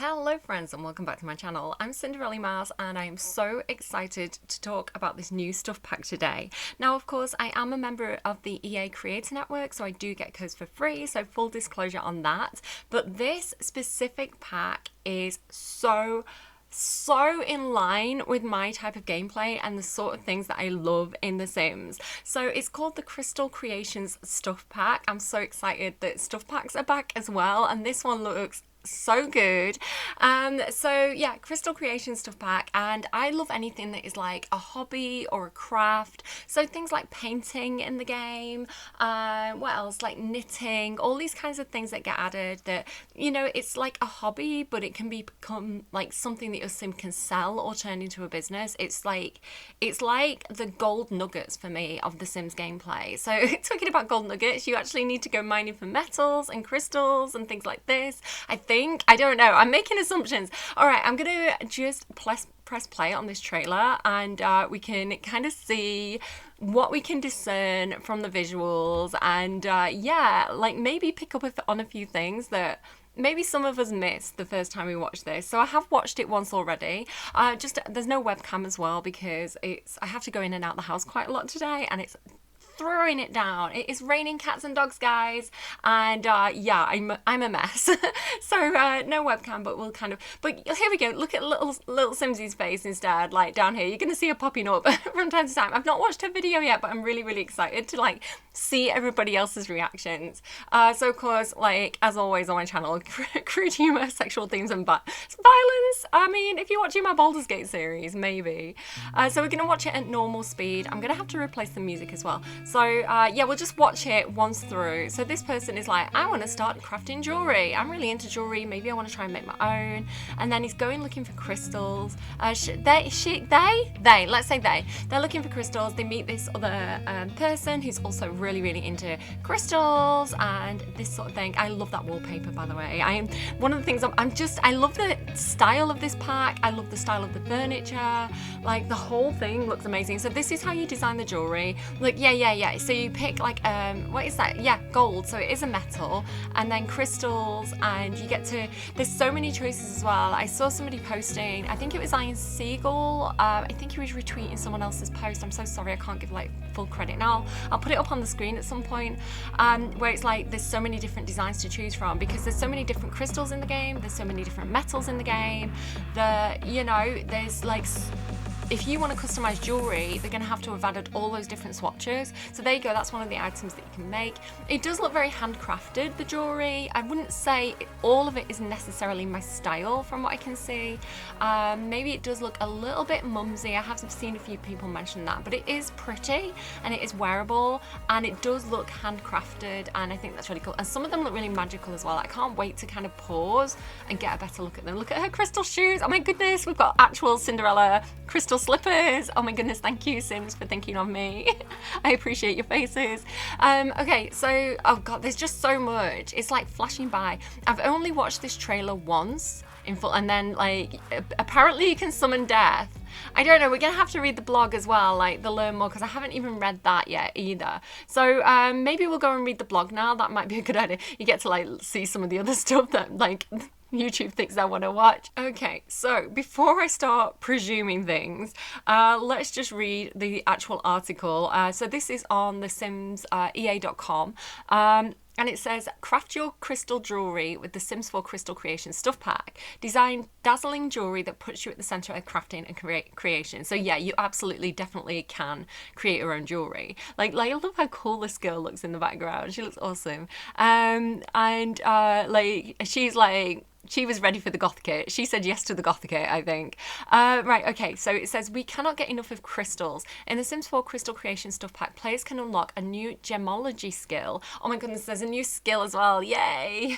Hello friends and welcome back to my channel. I'm Cinderellimouse and I am so excited to talk about this new stuff pack today. Now of course I am a member of the EA Creator Network, so I do get codes for free, so full disclosure on that. But this specific pack is so in line with my type of gameplay and the sort of things that I love in The Sims. So it's called the Crystal Creations Stuff Pack. I'm so excited that stuff packs are back as well, and this one looks so good. So yeah, Crystal Creation Stuff Pack, and I love anything that is like a hobby or a craft. So things like painting in the game, what else, like knitting, all these kinds of things that get added that, you know, it's like a hobby but it can become like something that your sim can sell or turn into a business. It's like the gold nuggets for me of the Sims gameplay. So talking about gold nuggets, you actually need to go mining for metals and crystals and things like this. I don't know, I'm making assumptions. All right, I'm gonna just press play on this trailer and we can kind of see what we can discern from the visuals, and yeah, like maybe pick up on a few things that maybe some of us missed the first time we watched this. So I have watched it once already. There's no webcam as well because I have to go in and out the house quite a lot today, and it's throwing it down. It is raining cats and dogs, guys, and yeah, I'm a mess. So no webcam, but but here we go. Look at little Simsy's face instead, like down here. You're gonna see her popping up from time to time. I've not watched her video yet, but I'm really excited to like see everybody else's reactions. So of course, like as always on my channel, crude humor, sexual themes, and violence. I mean, if you're watching my Baldur's Gate series, maybe. So we're gonna watch it at normal speed. I'm gonna have to replace the music as well. So yeah, we'll just watch it once through. So this person is like, I want to start crafting jewelry. I'm really into jewelry. Maybe I want to try and make my own. And then he's going looking for crystals. Let's say they. They're looking for crystals. They meet this other person who's also really into crystals and this sort of thing. I love that wallpaper, by the way. One of the things I love the style of this pack. I love the style of the furniture. Like the whole thing looks amazing. So this is how you design the jewelry. Like yeah. So you pick like what is that? Yeah, gold. So it is a metal, and then crystals, and you get to. There's so many choices as well. I saw somebody posting. I think it was Ian Siegel. I think he was retweeting someone else's post. I'm so sorry, I can't give like full credit now. I'll put it up on the screen at some point. Where it's like there's so many different designs to choose from because there's so many different crystals in the game. There's so many different metals in the game. There's like. If you want to customize jewelry, they're going to have to have added all those different swatches. So there you go, that's one of the items that you can make. It does look very handcrafted, the jewelry. I wouldn't say all of it is necessarily my style from what I can see. Maybe it does look a little bit mumsy. I have seen a few people mention that, but it is pretty and it is wearable and it does look handcrafted, and I think that's really cool. And some of them look really magical as well. I can't wait to kind of pause and get a better look at them. Look at her crystal shoes. Oh my goodness, we've got actual Cinderella crystal slippers. Oh my goodness, thank you Sims for thinking of me. I appreciate your faces. Okay, so oh god, there's just so much. It's like flashing by. I've only watched this trailer once in full, and then like apparently you can summon death. I don't know, we're gonna have to read the blog as well, like the learn more, because I haven't even read that yet either. So maybe we'll go and read the blog now. That might be a good idea. You get to like see some of the other stuff that like YouTube thinks I want to watch. Okay, so before I start presuming things, let's just read the actual article. So this is on the Sims EA.com. And it says, craft your crystal jewelry with the Sims 4 Crystal Creation Stuff Pack. Design dazzling jewelry that puts you at the center of crafting and creation. So yeah, you absolutely, definitely can create your own jewelry. Like I love how cool this girl looks in the background. She looks awesome. Like she's like, she was ready for the goth kit. She said yes to the goth kit, I think. Right, okay, so it says, we cannot get enough of crystals. In the Sims 4 Crystal Creation Stuff Pack, players can unlock a new gemology skill. Oh my goodness, there's a new skill as well, yay!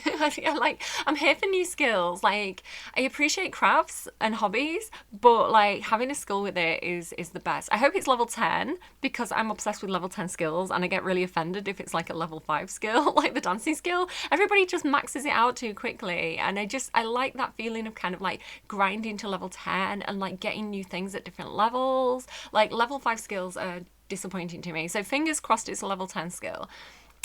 I'm here for new skills. Like, I appreciate crafts and hobbies, but like having a skill with it is the best. I hope it's level 10 because I'm obsessed with level 10 skills and I get really offended if it's like a level 5 skill, like the dancing skill. Everybody just maxes it out too quickly, and I like that feeling of kind of like grinding to level 10 and like getting new things at different levels. Like level 5 skills are disappointing to me. So fingers crossed it's a level 10 skill.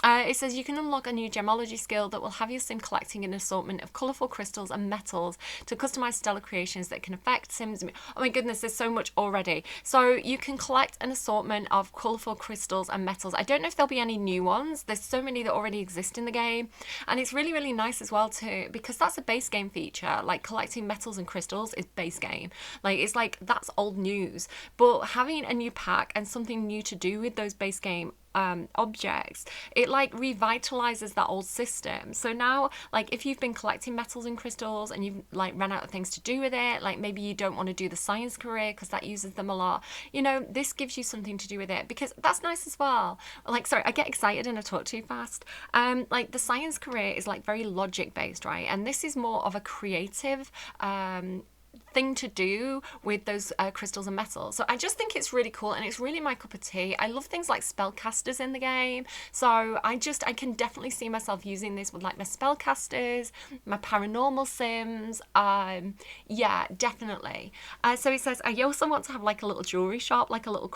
It says you can unlock a new gemology skill that will have your sim collecting an assortment of colourful crystals and metals to customise stellar creations that can affect sims. Oh my goodness, there's so much already. So you can collect an assortment of colourful crystals and metals. I don't know if there'll be any new ones. There's so many that already exist in the game. And it's really, really nice as well too, because that's a base game feature. Like collecting metals and crystals is base game. Like it's like, that's old news. But having a new pack and something new to do with those base game objects, it like revitalizes that old system. So now, like if you've been collecting metals and crystals and you've like run out of things to do with it, like maybe you don't want to do the science career because that uses them a lot, you know, this gives you something to do with it, because that's nice as well. Like, sorry, I get excited and I talk too fast. Like the science career is like very logic based, right? And this is more of a creative thing to do with those crystals and metals. So I just think it's really cool, and it's really my cup of tea. I love things like spellcasters in the game, so I can definitely see myself using this with like my spellcasters, my paranormal sims. Yeah, definitely. So it says I also want to have like a little jewelry shop, like a little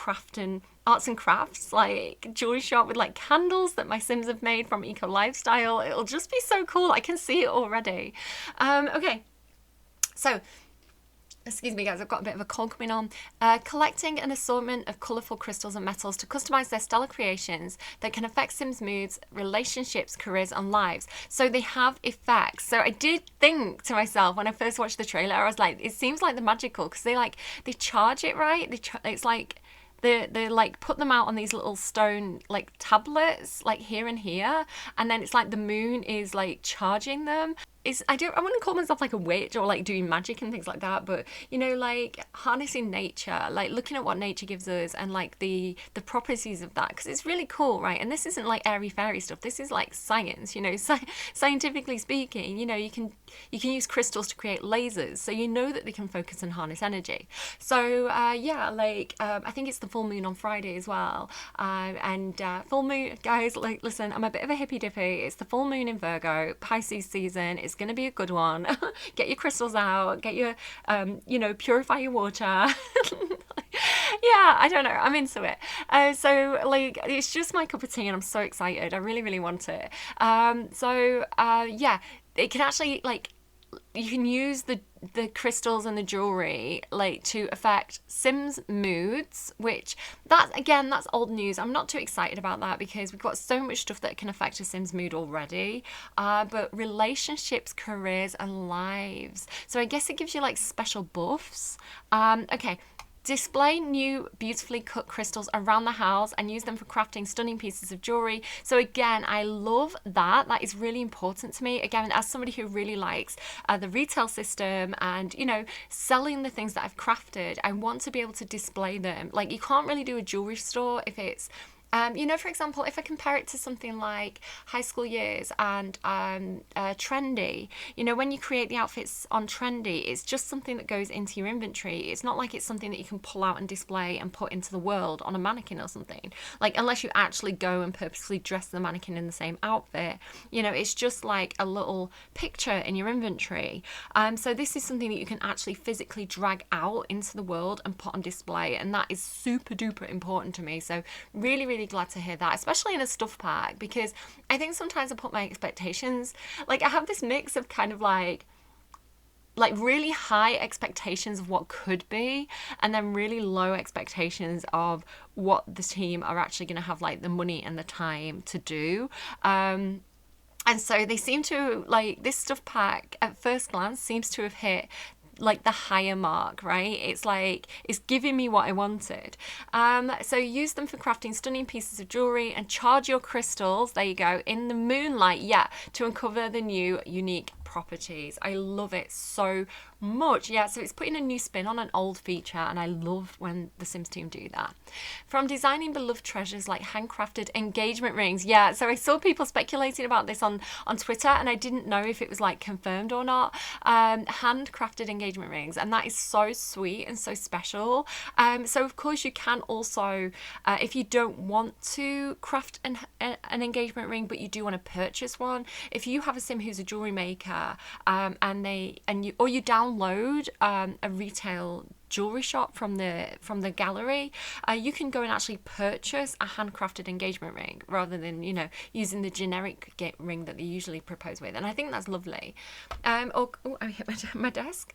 arts and crafts like jewelry shop with like candles that my sims have made from eco lifestyle. It'll just be so cool. I can see it already. Okay, so excuse me guys, I've got a bit of a cold coming on. Collecting an assortment of colourful crystals and metals to customise their stellar creations that can affect Sims' moods, relationships, careers and lives. So they have effects. So I did think to myself when I first watched the trailer, I was like, it seems like the magical, because they charge it, right? It's like they like put them out on these little stone like tablets, like here and here, and then it's like the moon is like charging them. I wouldn't call myself like a witch or like doing magic and things like that, but you know, like harnessing nature, like looking at what nature gives us and like the properties of that, because it's really cool, right? And this isn't like airy fairy stuff. This is like science, you know. Scientifically speaking, you know, you can use crystals to create lasers, so you know that they can focus and harness energy. So yeah, like I think it's the full moon on Friday as well, and full moon, guys, like listen, I'm a bit of a hippy dippy. It's the full moon in Virgo, Pisces season. It's going to be a good one. Get your crystals out, get your you know, purify your water. Yeah, I don't know, I'm into it. So like it's just my cup of tea and I'm so excited. I really, really want it. So yeah, it can actually like, you can use the crystals and the jewelry like to affect Sims' moods, which that's old news. I'm not too excited about that because we've got so much stuff that can affect a Sim's mood already. But relationships, careers and lives. So I guess it gives you like special buffs. Okay. Display new beautifully cut crystals around the house and use them for crafting stunning pieces of jewelry. So again, I love that. That is really important to me. Again, as somebody who really likes the retail system and, you know, selling the things that I've crafted, I want to be able to display them. Like, you can't really do a jewelry store if it's you know, for example, if I compare it to something like High School Years and Trendy, you know, when you create the outfits on Trendy, it's just something that goes into your inventory. It's not like it's something that you can pull out and display and put into the world on a mannequin or something. Like, unless you actually go and purposely dress the mannequin in the same outfit, you know, it's just like a little picture in your inventory. So this is something that you can actually physically drag out into the world and put on display, and that is super duper important to me. So really, really glad to hear that, especially in a stuff pack, because I think sometimes I put my expectations, like I have this mix of kind of like really high expectations of what could be, and then really low expectations of what the team are actually going to have like the money and the time to do. And so they seem to, like, this stuff pack at first glance seems to have hit like the higher mark, right? It's like, it's giving me what I wanted. So use them for crafting stunning pieces of jewelry and charge your crystals, there you go, in the moonlight, yeah, to uncover the new unique properties. I love it so much. Yeah, so it's putting a new spin on an old feature, and I love when the Sims team do that. From designing beloved treasures like handcrafted engagement rings. Yeah, so I saw people speculating about this on Twitter, and I didn't know if it was like confirmed or not. Handcrafted engagement rings, and that is so sweet and so special. So of course you can also, if you don't want to craft an engagement ring, but you do want to purchase one, if you have a Sim who's a jewelry maker, or you download a retail jewelry shop from the gallery, you can go and actually purchase a handcrafted engagement ring rather than, you know, using the generic ring that they usually propose with. And I think that's lovely. I hit my desk.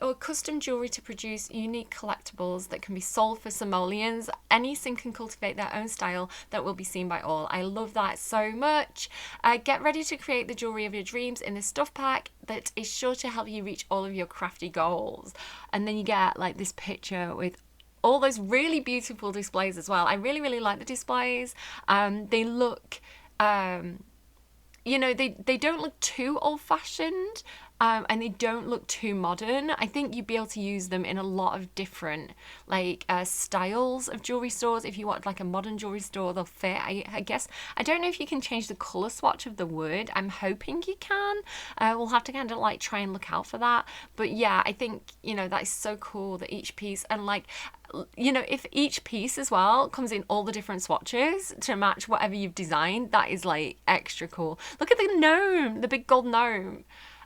Or custom jewelry to produce unique collectibles that can be sold for simoleons. Any sim can cultivate their own style that will be seen by all. I love that so much. Get ready to create the jewelry of your dreams in this stuff pack that is sure to help you reach all of your crafty goals. And then you get like this picture with all those really beautiful displays as well. I really, really like the displays. They look, you know, they don't look too old-fashioned, and they don't look too modern. I think you'd be able to use them in a lot of different like styles of jewelry stores. If you want like a modern jewelry store, they'll fit. I guess, I don't know if you can change the color swatch of the wood. I'm hoping you can. We'll have to kind of like try and look out for that. But yeah, I think, you know, that is so cool that each piece, and like, you know, if each piece as well comes in all the different swatches to match whatever you've designed, that is like extra cool. Look at the gnome, the big gold gnome.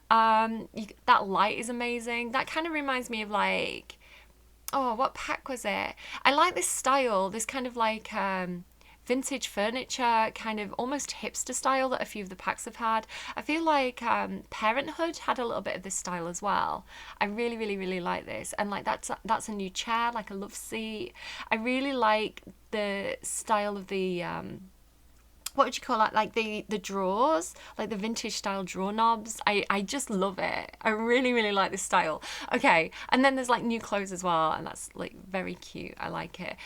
That light is amazing. That kind of reminds me of like, oh, what pack was it? I like this style, this kind of like vintage furniture, kind of almost hipster style that a few of the packs have had. I feel like Parenthood had a little bit of this style as well. I really, really, really like this. And like that's a new chair, like a love seat. I really like the style of the what would you call it, like the drawers, like the vintage style drawer knobs. I just love it. I really, really like this style. Okay, and then there's like new clothes as well, and that's like very cute. I like it.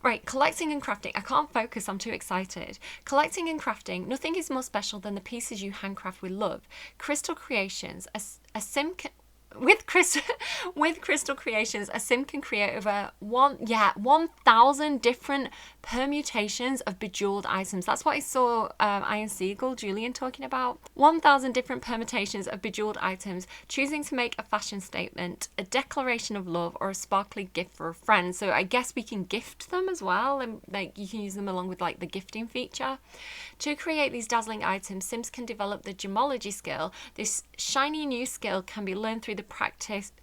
Right, collecting and crafting. I can't focus, I'm too excited. Collecting and crafting, nothing is more special than the pieces you handcraft with love. Crystal Creations, a sim with Crystal Creations, a sim can create over 1,000 different permutations of bejeweled items. That's what I saw Iron Seagull Julian talking about. 1,000 different permutations of bejeweled items, choosing to make a fashion statement, a declaration of love, or a sparkly gift for a friend. So I guess we can gift them as well, and like you can use them along with like the gifting feature. To create these dazzling items, Sims can develop the gemology skill. This shiny new skill can be learned through practice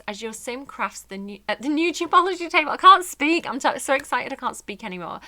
as your sim crafts the new gemology table. I can't speak. I'm so excited I can't speak anymore.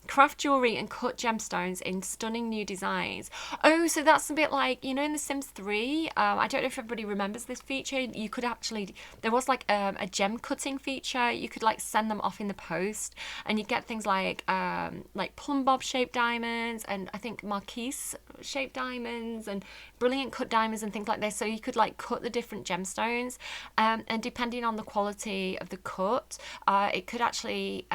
Craft jewelry and cut gemstones in stunning new designs. Oh, so that's a bit like, you know, in The Sims 3, I don't know if everybody remembers this feature. You could actually, there was like a gem cutting feature. You could like send them off in the post, and you get things like plum bob shaped diamonds, and I think marquise shaped diamonds, and brilliant cut diamonds and things like this. So you could like cut the different gemstones, and depending on the quality of the cut, it could actually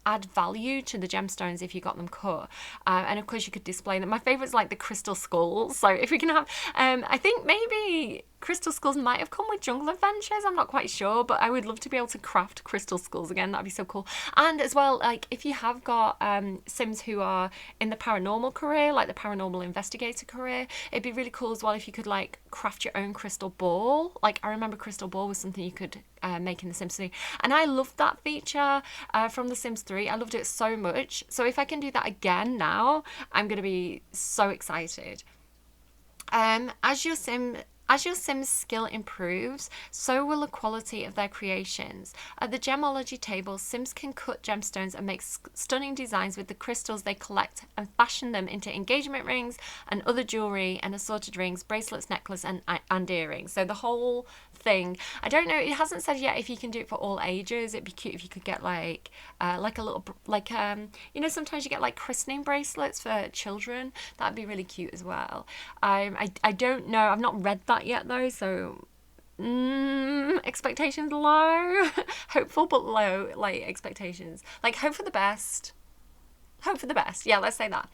add value to the gemstones if you got them cut, and of course you could display them. My favorite's like the crystal skulls. So if we can have, I think maybe crystal skulls might have come with Jungle Adventures, I'm not quite sure, but I would love to be able to craft crystal skulls again. That'd be so cool. And as well, like if you have got Sims who are in the paranormal career, like the paranormal investigator career, it'd be really cool as well if you could like craft your own crystal ball. Like I remember crystal ball was something you could make in The Sims 3, and I loved that feature from The Sims 3. I loved it so much. So if I can do that again now, I'm gonna be so excited. As your Sim's skill improves, so will the quality of their creations. At the gemology table, Sims can cut gemstones and make stunning designs with the crystals they collect and fashion them into engagement rings and other jewelry and assorted rings, bracelets, necklace, and earrings. So the whole thing. I don't know, it hasn't said yet if you can do it for all ages. It'd be cute if you could get like a little, like, you know, sometimes you get like christening bracelets for children. That'd be really cute as well. I don't know, I've not read that yet though, so expectations low. Hopeful but low, like expectations, like hope for the best. Hope for the best. Yeah, let's say that.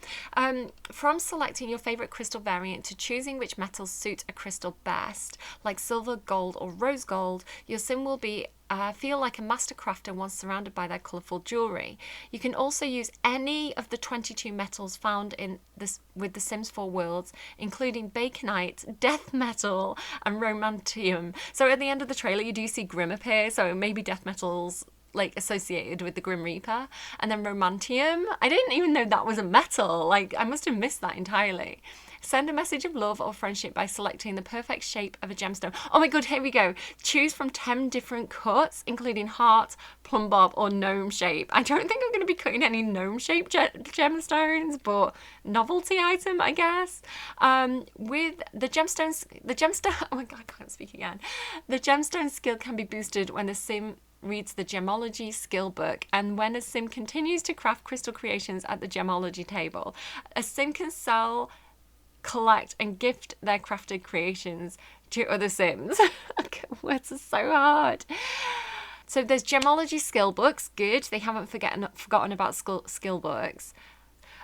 From selecting your favorite crystal variant to choosing which metals suit a crystal best, like silver, gold, or rose gold, your sim will be feel like a master crafter once surrounded by their colourful jewellery. You can also use any of the 22 metals found in this with the Sims 4 worlds, including baconite, death metal, and romantium. So at the end of the trailer, you do see Grim appear, so maybe death metals like associated with the Grim Reaper, and then romantium. I didn't even know that was a metal. Like I must have missed that entirely. Send a message of love or friendship by selecting the perfect shape of a gemstone. Oh my god, here we go. Choose from 10 different cuts, including heart, plum bob, or gnome shape. I don't think I'm going to be cutting any gnome shaped gemstones, but novelty item, I guess. With the gemstones, oh my god, I can't speak again. The gemstone skill can be boosted when the sim reads the gemology skill book, and when a sim continues to craft crystal creations at the gemology table. A sim can sell, collect, and gift their crafted creations to other sims. Words are so hard. So there's gemology skill books. Good, they haven't forgotten about skill books.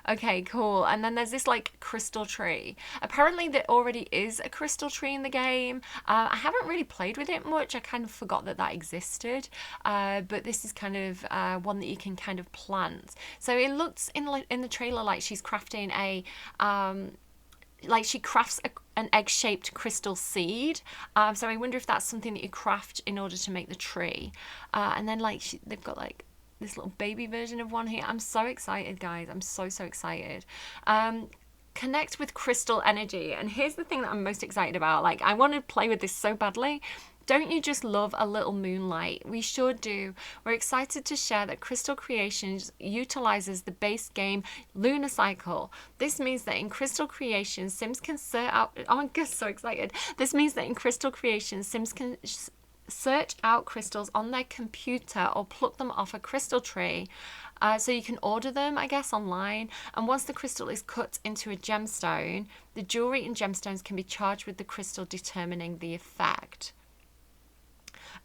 Okay, cool. And then there's this like crystal tree. Apparently there already is a crystal tree in the game. I haven't really played with it much. I kind of forgot that existed. But this is kind of one that you can kind of plant. So it looks in the trailer like she's crafting a like she crafts an egg-shaped crystal seed. So I wonder if that's something that you craft in order to make the tree. And then like they've got like this little baby version of one here. I'm so excited, guys. I'm so excited. Connect with crystal energy. And here's the thing that I'm most excited about. Like, I want to play with this so badly. Don't you just love a little moonlight? We sure do. We're excited to share that Crystal Creations utilizes the base game lunar cycle. This means that in Crystal Creations, Sims can search out... Oh, I'm so excited. This means that in Crystal Creations, Sims can search out crystals on their computer or pluck them off a crystal tree. So you can order them, I guess, online. And once the crystal is cut into a gemstone, the jewelry and gemstones can be charged with the crystal, determining the effect.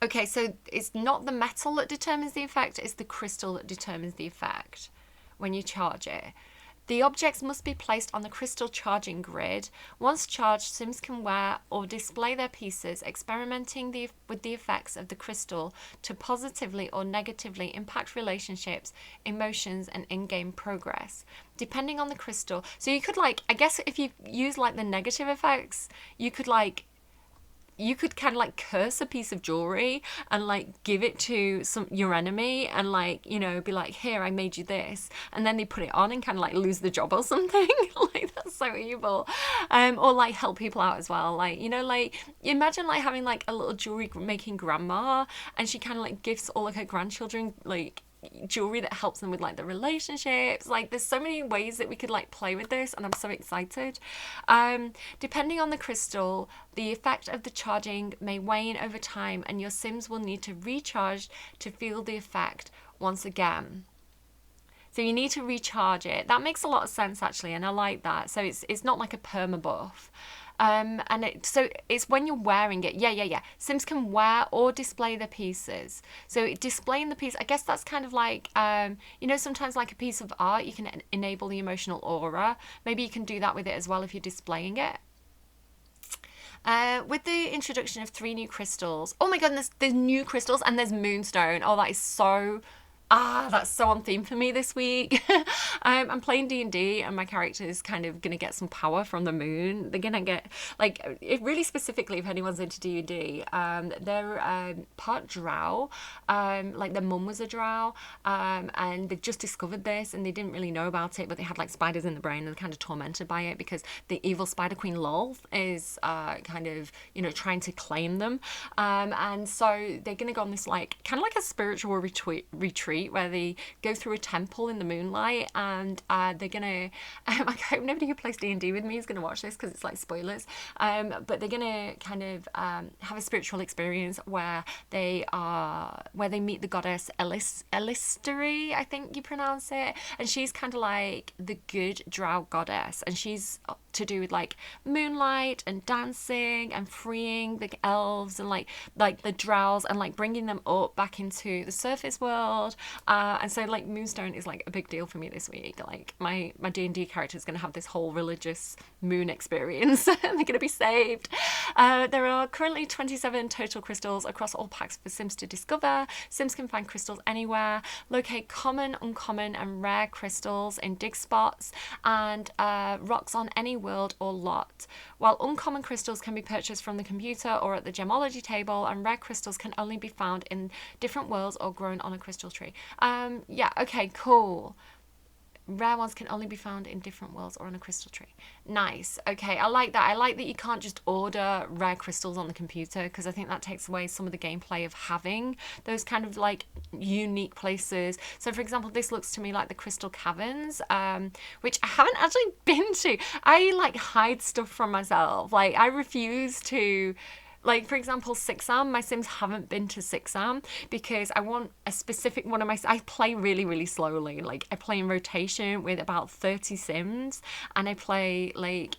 Okay, so it's not the metal that determines the effect, it's the crystal that determines the effect when you charge it. The objects must be placed on the crystal charging grid. Once charged, Sims can wear or display their pieces, experimenting with the effects of the crystal to positively or negatively impact relationships, emotions, and in-game progress, depending on the crystal. So you could, like, I guess if you use, like, the negative effects, you could kind of like curse a piece of jewelry and like give it to your enemy and like, you know, be like, here, I made you this, and then they put it on and kind of like lose the job or something. Like, that's so evil. Or like help people out as well, like, you know, like imagine like having like a little jewelry making grandma, and she kind of like gives all of her grandchildren like jewelry that helps them with like the relationships. Like, there's so many ways that we could like play with this, and I'm so excited. Depending on the crystal, the effect of the charging may wane over time, and your Sims will need to recharge to feel the effect once again. So you need to recharge it. That makes a lot of sense actually, and I like that. So it's not like a perma buff. So it's when you're wearing it. Yeah. Sims can wear or display the pieces. So displaying the piece, I guess that's kind of like, you know, sometimes like a piece of art, you can enable the emotional aura. Maybe you can do that with it as well if you're displaying it. With the introduction of 3 new crystals. Oh my goodness, there's new crystals and there's moonstone. Oh, that is so... that's so on theme for me this week. I'm playing D&D and my character is kind of going to get some power from the moon. They're going to get, like, really specifically, if anyone's into D&D, they're part drow. Like, their mum was a drow, and they've just discovered this and they didn't really know about it, but they had, like, spiders in the brain and they're kind of tormented by it because the evil Spider Queen Lolth is kind of, you know, trying to claim them. And so they're going to go on this, like, kind of like a spiritual retreat where they go through a temple in the moonlight, and they're gonna I hope nobody who plays D&D with me is gonna watch this because it's like spoilers, but they're gonna kind of have a spiritual experience where they meet the goddess Elisteri, I think you pronounce it, and she's kind of like the good drow goddess, and she's to do with like moonlight and dancing and freeing the elves and like the drows and like bringing them up back into the surface world. And so like moonstone is like a big deal for me this week. Like my D&D character is going to have this whole religious moon experience and they're going to be saved. There are currently 27 total crystals across all packs for Sims to discover. Sims can find crystals anywhere, locate common, uncommon and rare crystals in dig spots, and rocks on any world or lot. While uncommon crystals can be purchased from the computer or at the gemology table, and rare crystals can only be found in different worlds or grown on a crystal tree. Yeah, okay, cool. Rare ones can only be found in different worlds or on a crystal tree. Nice. Okay, I like that. I like that you can't just order rare crystals on the computer, because I think that takes away some of the gameplay of having those kind of like unique places. So for example, this looks to me like the Crystal Caverns, which I haven't actually been to. I like hide stuff from myself. Like I refuse to. Like, for example, Sixam, my Sims haven't been to Sixam because I want a specific one of my... I play really, really slowly. Like, I play in rotation with about 30 Sims, and I play, like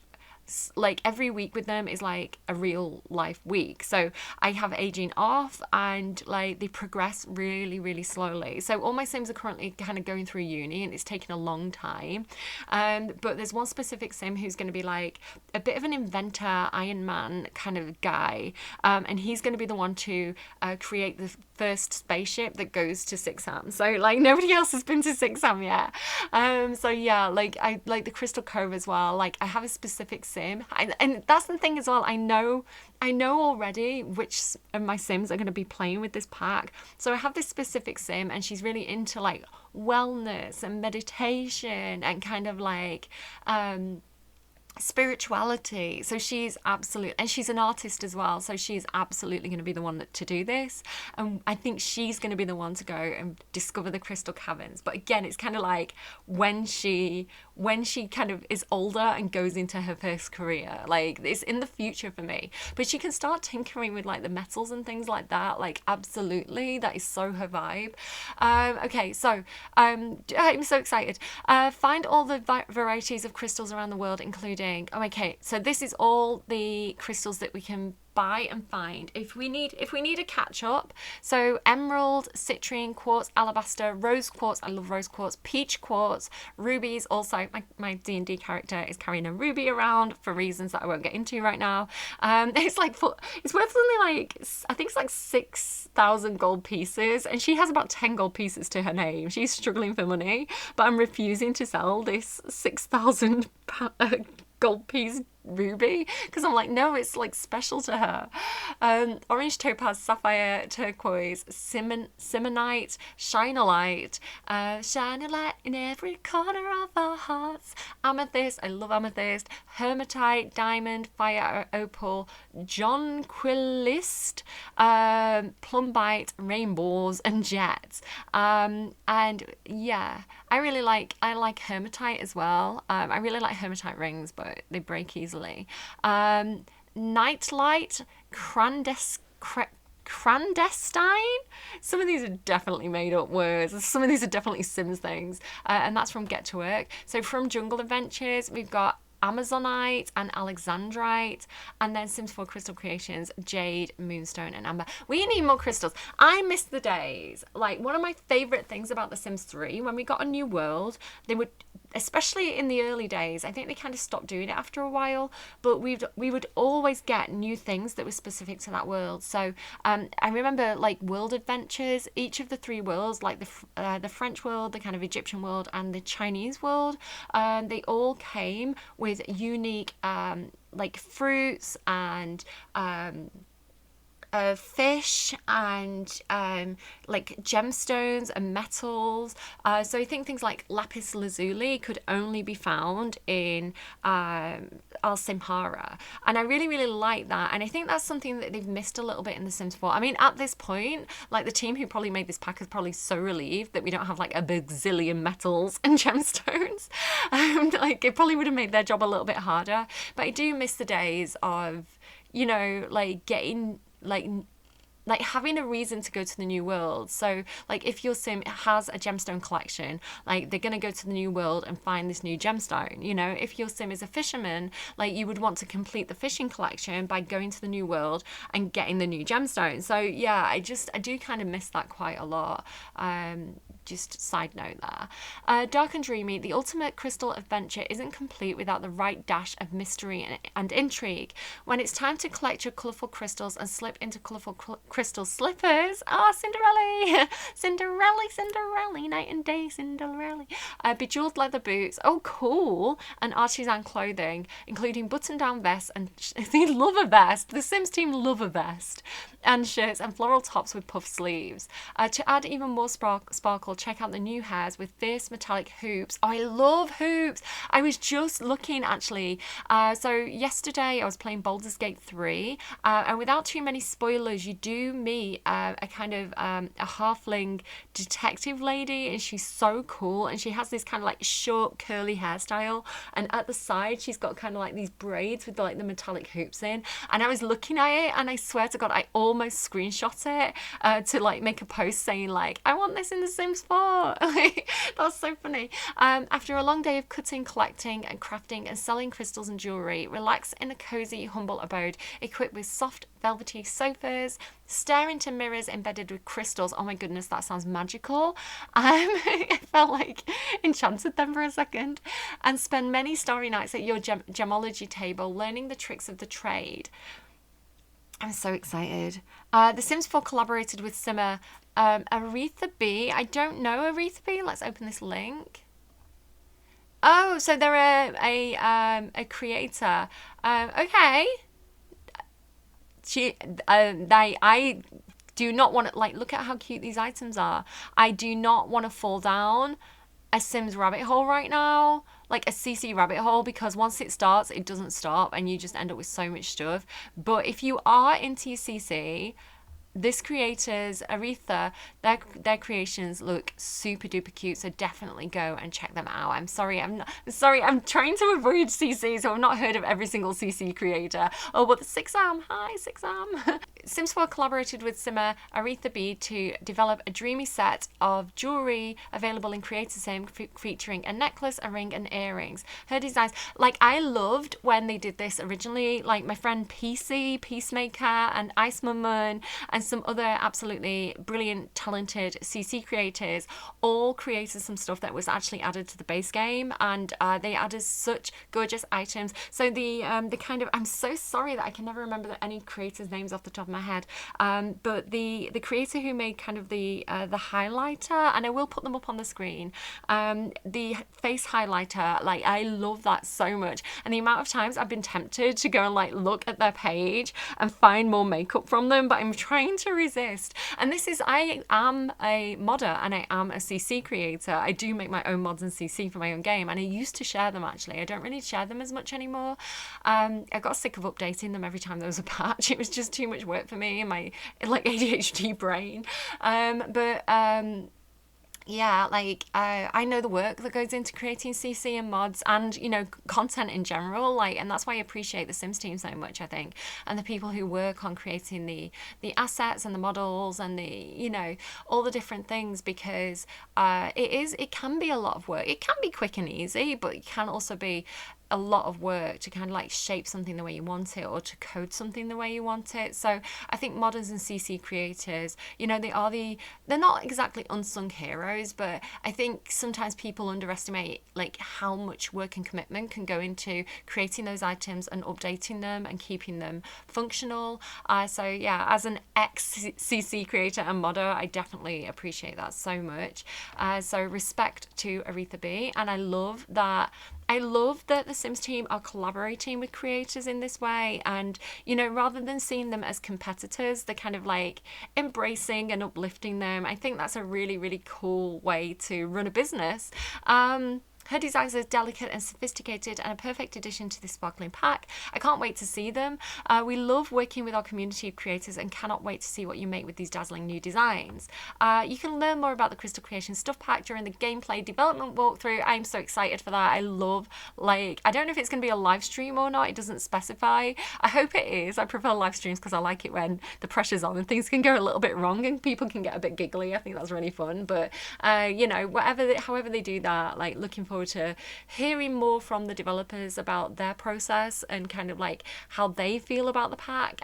every week with them is like a real life week. So I have aging off, and like they progress really, really slowly. So all my Sims are currently kind of going through uni, and it's taken a long time. But there's one specific Sim who's going to be like a bit of an inventor, Iron Man kind of guy. And he's going to be the one to create the first spaceship that goes to Sixam. So like nobody else has been to Sixam yet. So yeah, like I like the Crystal Cove as well. Like I have a specific Sim, and that's the thing as well. I know already which of my Sims are going to be playing with this pack. So I have this specific Sim, and she's really into like wellness and meditation and kind of like spirituality. So she's absolute, and she's an artist as well, so she's absolutely going to be the one to do this, and I think she's going to be the one to go and discover the Crystal Caverns. But again, it's kind of like when she kind of is older and goes into her first career, like it's in the future for me. But she can start tinkering with like the metals and things like that. Like absolutely, that is so her vibe. Okay, so I'm so excited. Find all the varieties of crystals around the world, including so this is all the crystals that we can buy and find if we need a catch up. So emerald, citrine, quartz, alabaster, rose quartz, I love rose quartz, peach quartz, rubies. Also my D&D character is carrying a ruby around for reasons that I won't get into right now. It's worth something like, I think it's like 6,000 gold pieces, and she has about 10 gold pieces to her name. She's struggling for money, but I'm refusing to sell this 6,000 gold piece ruby because I'm like, no, it's like special to her. Orange, topaz, sapphire, turquoise, simonite, shine a light in every corner of our hearts, amethyst, I love amethyst, hematite, diamond, fire, opal, jonquillist, plumbite, rainbows, and jets. And yeah, I like hematite as well. I really like hematite rings, but they break easily. Nightlight, clandestine. Some of these are definitely made up words. Some of these are definitely Sims things. And that's from Get to Work. So from Jungle Adventures, we've got Amazonite and Alexandrite, and then Sims 4 Crystal Creations, Jade, Moonstone, and Amber. We need more crystals. I miss the days. Like, one of my favourite things about The Sims 3, when we got a new world, they would, especially in the early days, I think they kind of stopped doing it after a while, but we would always get new things that were specific to that world. So I remember like world adventures, each of the 3 worlds, like the French world, the kind of Egyptian world, and the Chinese world, they all came with unique like fruits and fish and like gemstones and metals. So I think things like lapis lazuli could only be found in Al-Simhara, and I really, really like that. And I think that's something that they've missed a little bit in The Sims 4. I mean, at this point, like the team who probably made this pack is probably so relieved that we don't have like a bazillion metals and gemstones. Like it probably would have made their job a little bit harder. But I do miss the days of, you know, like getting like having a reason to go to the new world. So like if your Sim has a gemstone collection, like they're gonna go to the new world and find this new gemstone. You know, if your Sim is a fisherman, like you would want to complete the fishing collection by going to the new world and getting the new gemstone. So yeah, I do kind of miss that quite a lot. Just side note there. Dark and Dreamy, the ultimate crystal adventure isn't complete without the right dash of mystery and intrigue. When it's time to collect your colourful crystals and slip into colourful crystal slippers. Cinderella! Cinderella, night and day, Cinderella. Bejeweled leather boots. Oh, cool. And artisan clothing, including button-down vests, and they love a vest. The Sims team love a vest. And shirts and floral tops with puff sleeves. To add even more sparkle check out the new hairs with fierce metallic hoops. Oh, I love hoops. I was just looking actually. So yesterday I was playing Baldur's Gate 3, and without too many spoilers, you do meet a kind of a halfling detective lady, and she's so cool, and she has this kind of like short curly hairstyle, and at the side she's got kind of like these braids with like the metallic hoops in, and I was looking at it and I swear to God I almost screenshot it to like make a post saying like, I want this in The Sims 4. That's so funny. After a long day of cutting, collecting and crafting and selling crystals and jewellery, relax in a cosy, humble abode equipped with soft, velvety sofas, stare into mirrors embedded with crystals. Oh my goodness, that sounds magical. I felt like enchanted then for a second. And spend many starry nights at your gemology table, learning the tricks of the trade. I'm so excited. The Sims 4 collaborated with Simmer. Aretha B. I don't know Aretha B. Let's open this link. Oh, so they're a creator. Okay. I do not want to, like, look at how cute these items are. I do not want to fall down a Sims rabbit hole right now, like a CC rabbit hole, because once it starts, it doesn't stop and you just end up with so much stuff. But if you are into your CC, this creator's Aretha, their creations look super duper cute, so definitely go and check them out. I'm sorry, I'm trying to avoid CC, so I've not heard of every single CC creator. Oh, but the 6am, hi 6am. Sims 4 collaborated with Simmer Aretha B to develop a dreamy set of jewelry available in Creator Sim, featuring a necklace, a ring and earrings. Her designs, like, I loved when they did this originally, like my friend PC, Peacemaker and Ice Moon and some other absolutely brilliant, talented CC creators all created some stuff that was actually added to the base game, and they added such gorgeous items. So the kind of, I'm so sorry that I can never remember any creators' names off the top of my head, but the creator who made kind of the highlighter, and I will put them up on the screen, the face highlighter, like I love that so much, and the amount of times I've been tempted to go and like look at their page and find more makeup from them, but I'm trying to resist. And this is, I am a modder and I am a CC creator. I do make my own mods and CC for my own game, and I used to share them actually. I don't really share them as much anymore. I got sick of updating them every time there was a patch. It was just too much work for me and my like ADHD brain. Yeah, like I know the work that goes into creating CC and mods and, you know, content in general, like, and that's why I appreciate the Sims team so much, I think, and the people who work on creating the assets and the models and the, you know, all the different things, because it can be a lot of work. It can be quick and easy, but it can also be a lot of work to kind of like shape something the way you want it, or to code something the way you want it. So I think modders and CC creators, you know, they're not exactly unsung heroes, but I think sometimes people underestimate like how much work and commitment can go into creating those items and updating them and keeping them functional. So yeah, as an ex-CC creator and modder, I definitely appreciate that so much. So respect to Aretha B, and I love that the Sims team are collaborating with creators in this way, and, you know, rather than seeing them as competitors, they're kind of like embracing and uplifting them. I think that's a really, really cool way to run a business. Her designs are delicate and sophisticated and a perfect addition to this sparkling pack. I can't wait to see them. We love working with our community of creators and cannot wait to see what you make with these dazzling new designs. You can learn more about the Crystal Creation Stuff Pack during the gameplay development walkthrough. I'm so excited for that. I love, like, I don't know if it's going to be a live stream or not. It doesn't specify. I hope it is. I prefer live streams because I like it when the pressure's on and things can go a little bit wrong and people can get a bit giggly. I think that's really fun. But, you know, however they do that, like, looking forward to hearing more from the developers about their process and kind of like how they feel about the pack.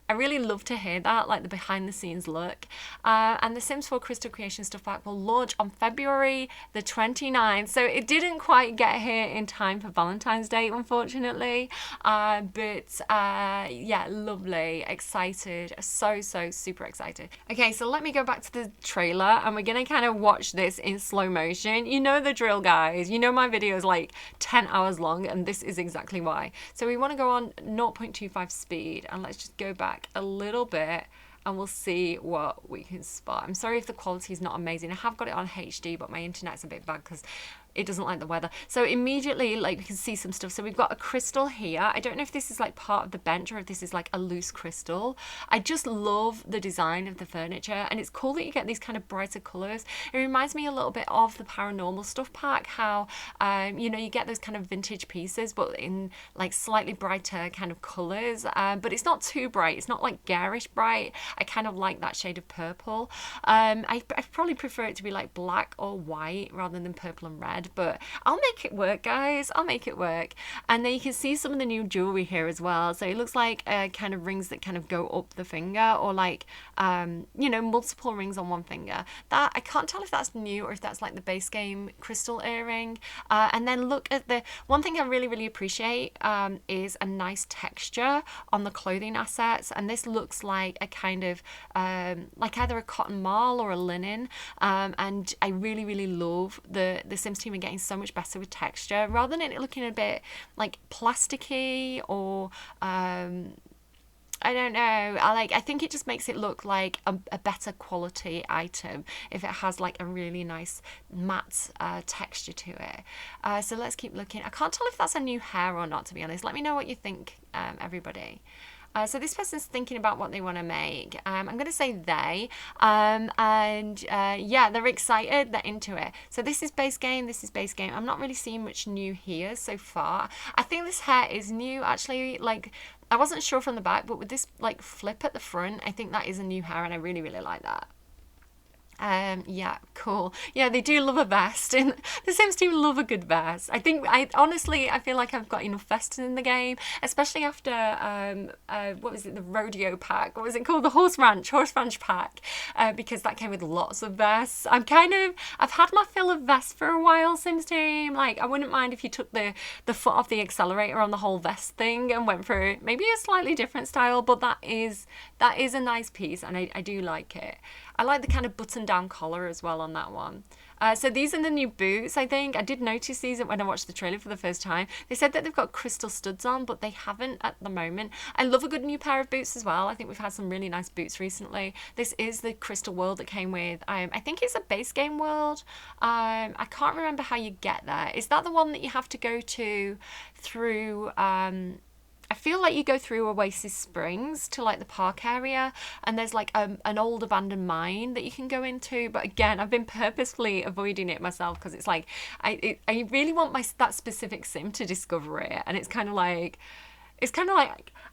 I really love to hear that, like the behind the scenes look. And the Sims 4 Crystal Creation Stuff Pack will launch on February the 29th. So it didn't quite get here in time for Valentine's Day, unfortunately. But yeah, lovely, excited, so super excited. Okay, so let me go back to the trailer and we're gonna kind of watch this in slow motion. You know the drill, guys. You know my video is like 10 hours long, and this is exactly why. So we want to go on 0.25 speed, and let's just go back a little bit and we'll see what we can spot. I'm sorry if the quality is not amazing. I have got it on HD, but my internet's a bit bad because it doesn't like the weather. So immediately, like, we can see some stuff. So we've got a crystal here. I don't know if this is like part of the bench or if this is like a loose crystal. I just love the design of the furniture, and it's cool that you get these kind of brighter colours. It reminds me a little bit of the paranormal stuff pack, how you know, you get those kind of vintage pieces but in like slightly brighter kind of colours, but it's not too bright. It's not like garish bright. I kind of like that shade of purple. I probably prefer it to be like black or white rather than purple and red, but I'll make it work, guys. I'll make it work. And then you can see some of the new jewelry here as well. So it looks like kind of rings that kind of go up the finger, or like you know, multiple rings on one finger. That I can't tell if that's new or if that's like the base game crystal earring. And then look at the one thing I really appreciate is a nice texture on the clothing assets, and this looks like a kind of like either a cotton marl or a linen, and I really love the Sims team are getting so much better with texture rather than it looking a bit like plasticky or I don't know. I think it just makes it look like a better quality item if it has like a really nice matte texture to it. So let's keep looking. I can't tell if that's a new hair or not, to be honest. Let me know what you think, everybody. So this person's thinking about what they want to make. I'm going to say they. Yeah, they're excited. They're into it. So this is base game. This is base game. I'm not really seeing much new here so far. I think this hair is new, actually. Like, I wasn't sure from the back, but with this like flip at the front, I think that is a new hair, and I really like that. Yeah, cool. Yeah, they do love a vest, and the Sims team love a good vest. I honestly feel like I've got enough vests in the game, especially after what was it, the rodeo pack? What was it called? The horse ranch pack, because that came with lots of vests. I've had my fill of vests for a while, Sims team. Like, I wouldn't mind if you took the foot off the accelerator on the whole vest thing and went for maybe a slightly different style, but that is a nice piece, and I do like it. I like the kind of button-down collar as well on that one. So these are the new boots, I think. I did notice these when I watched the trailer for the first time. They said that they've got crystal studs on, but they haven't at the moment. I love a good new pair of boots as well. I think we've had some really nice boots recently. This is the crystal world that came with, I think it's a base game world. I can't remember how you get there. Is that the one that you have to go to through... I feel like you go through Oasis Springs to like the park area, and there's like an old abandoned mine that you can go into. But again, I've been purposefully avoiding it myself because it's like I really want that specific sim to discover it, and it's kind of like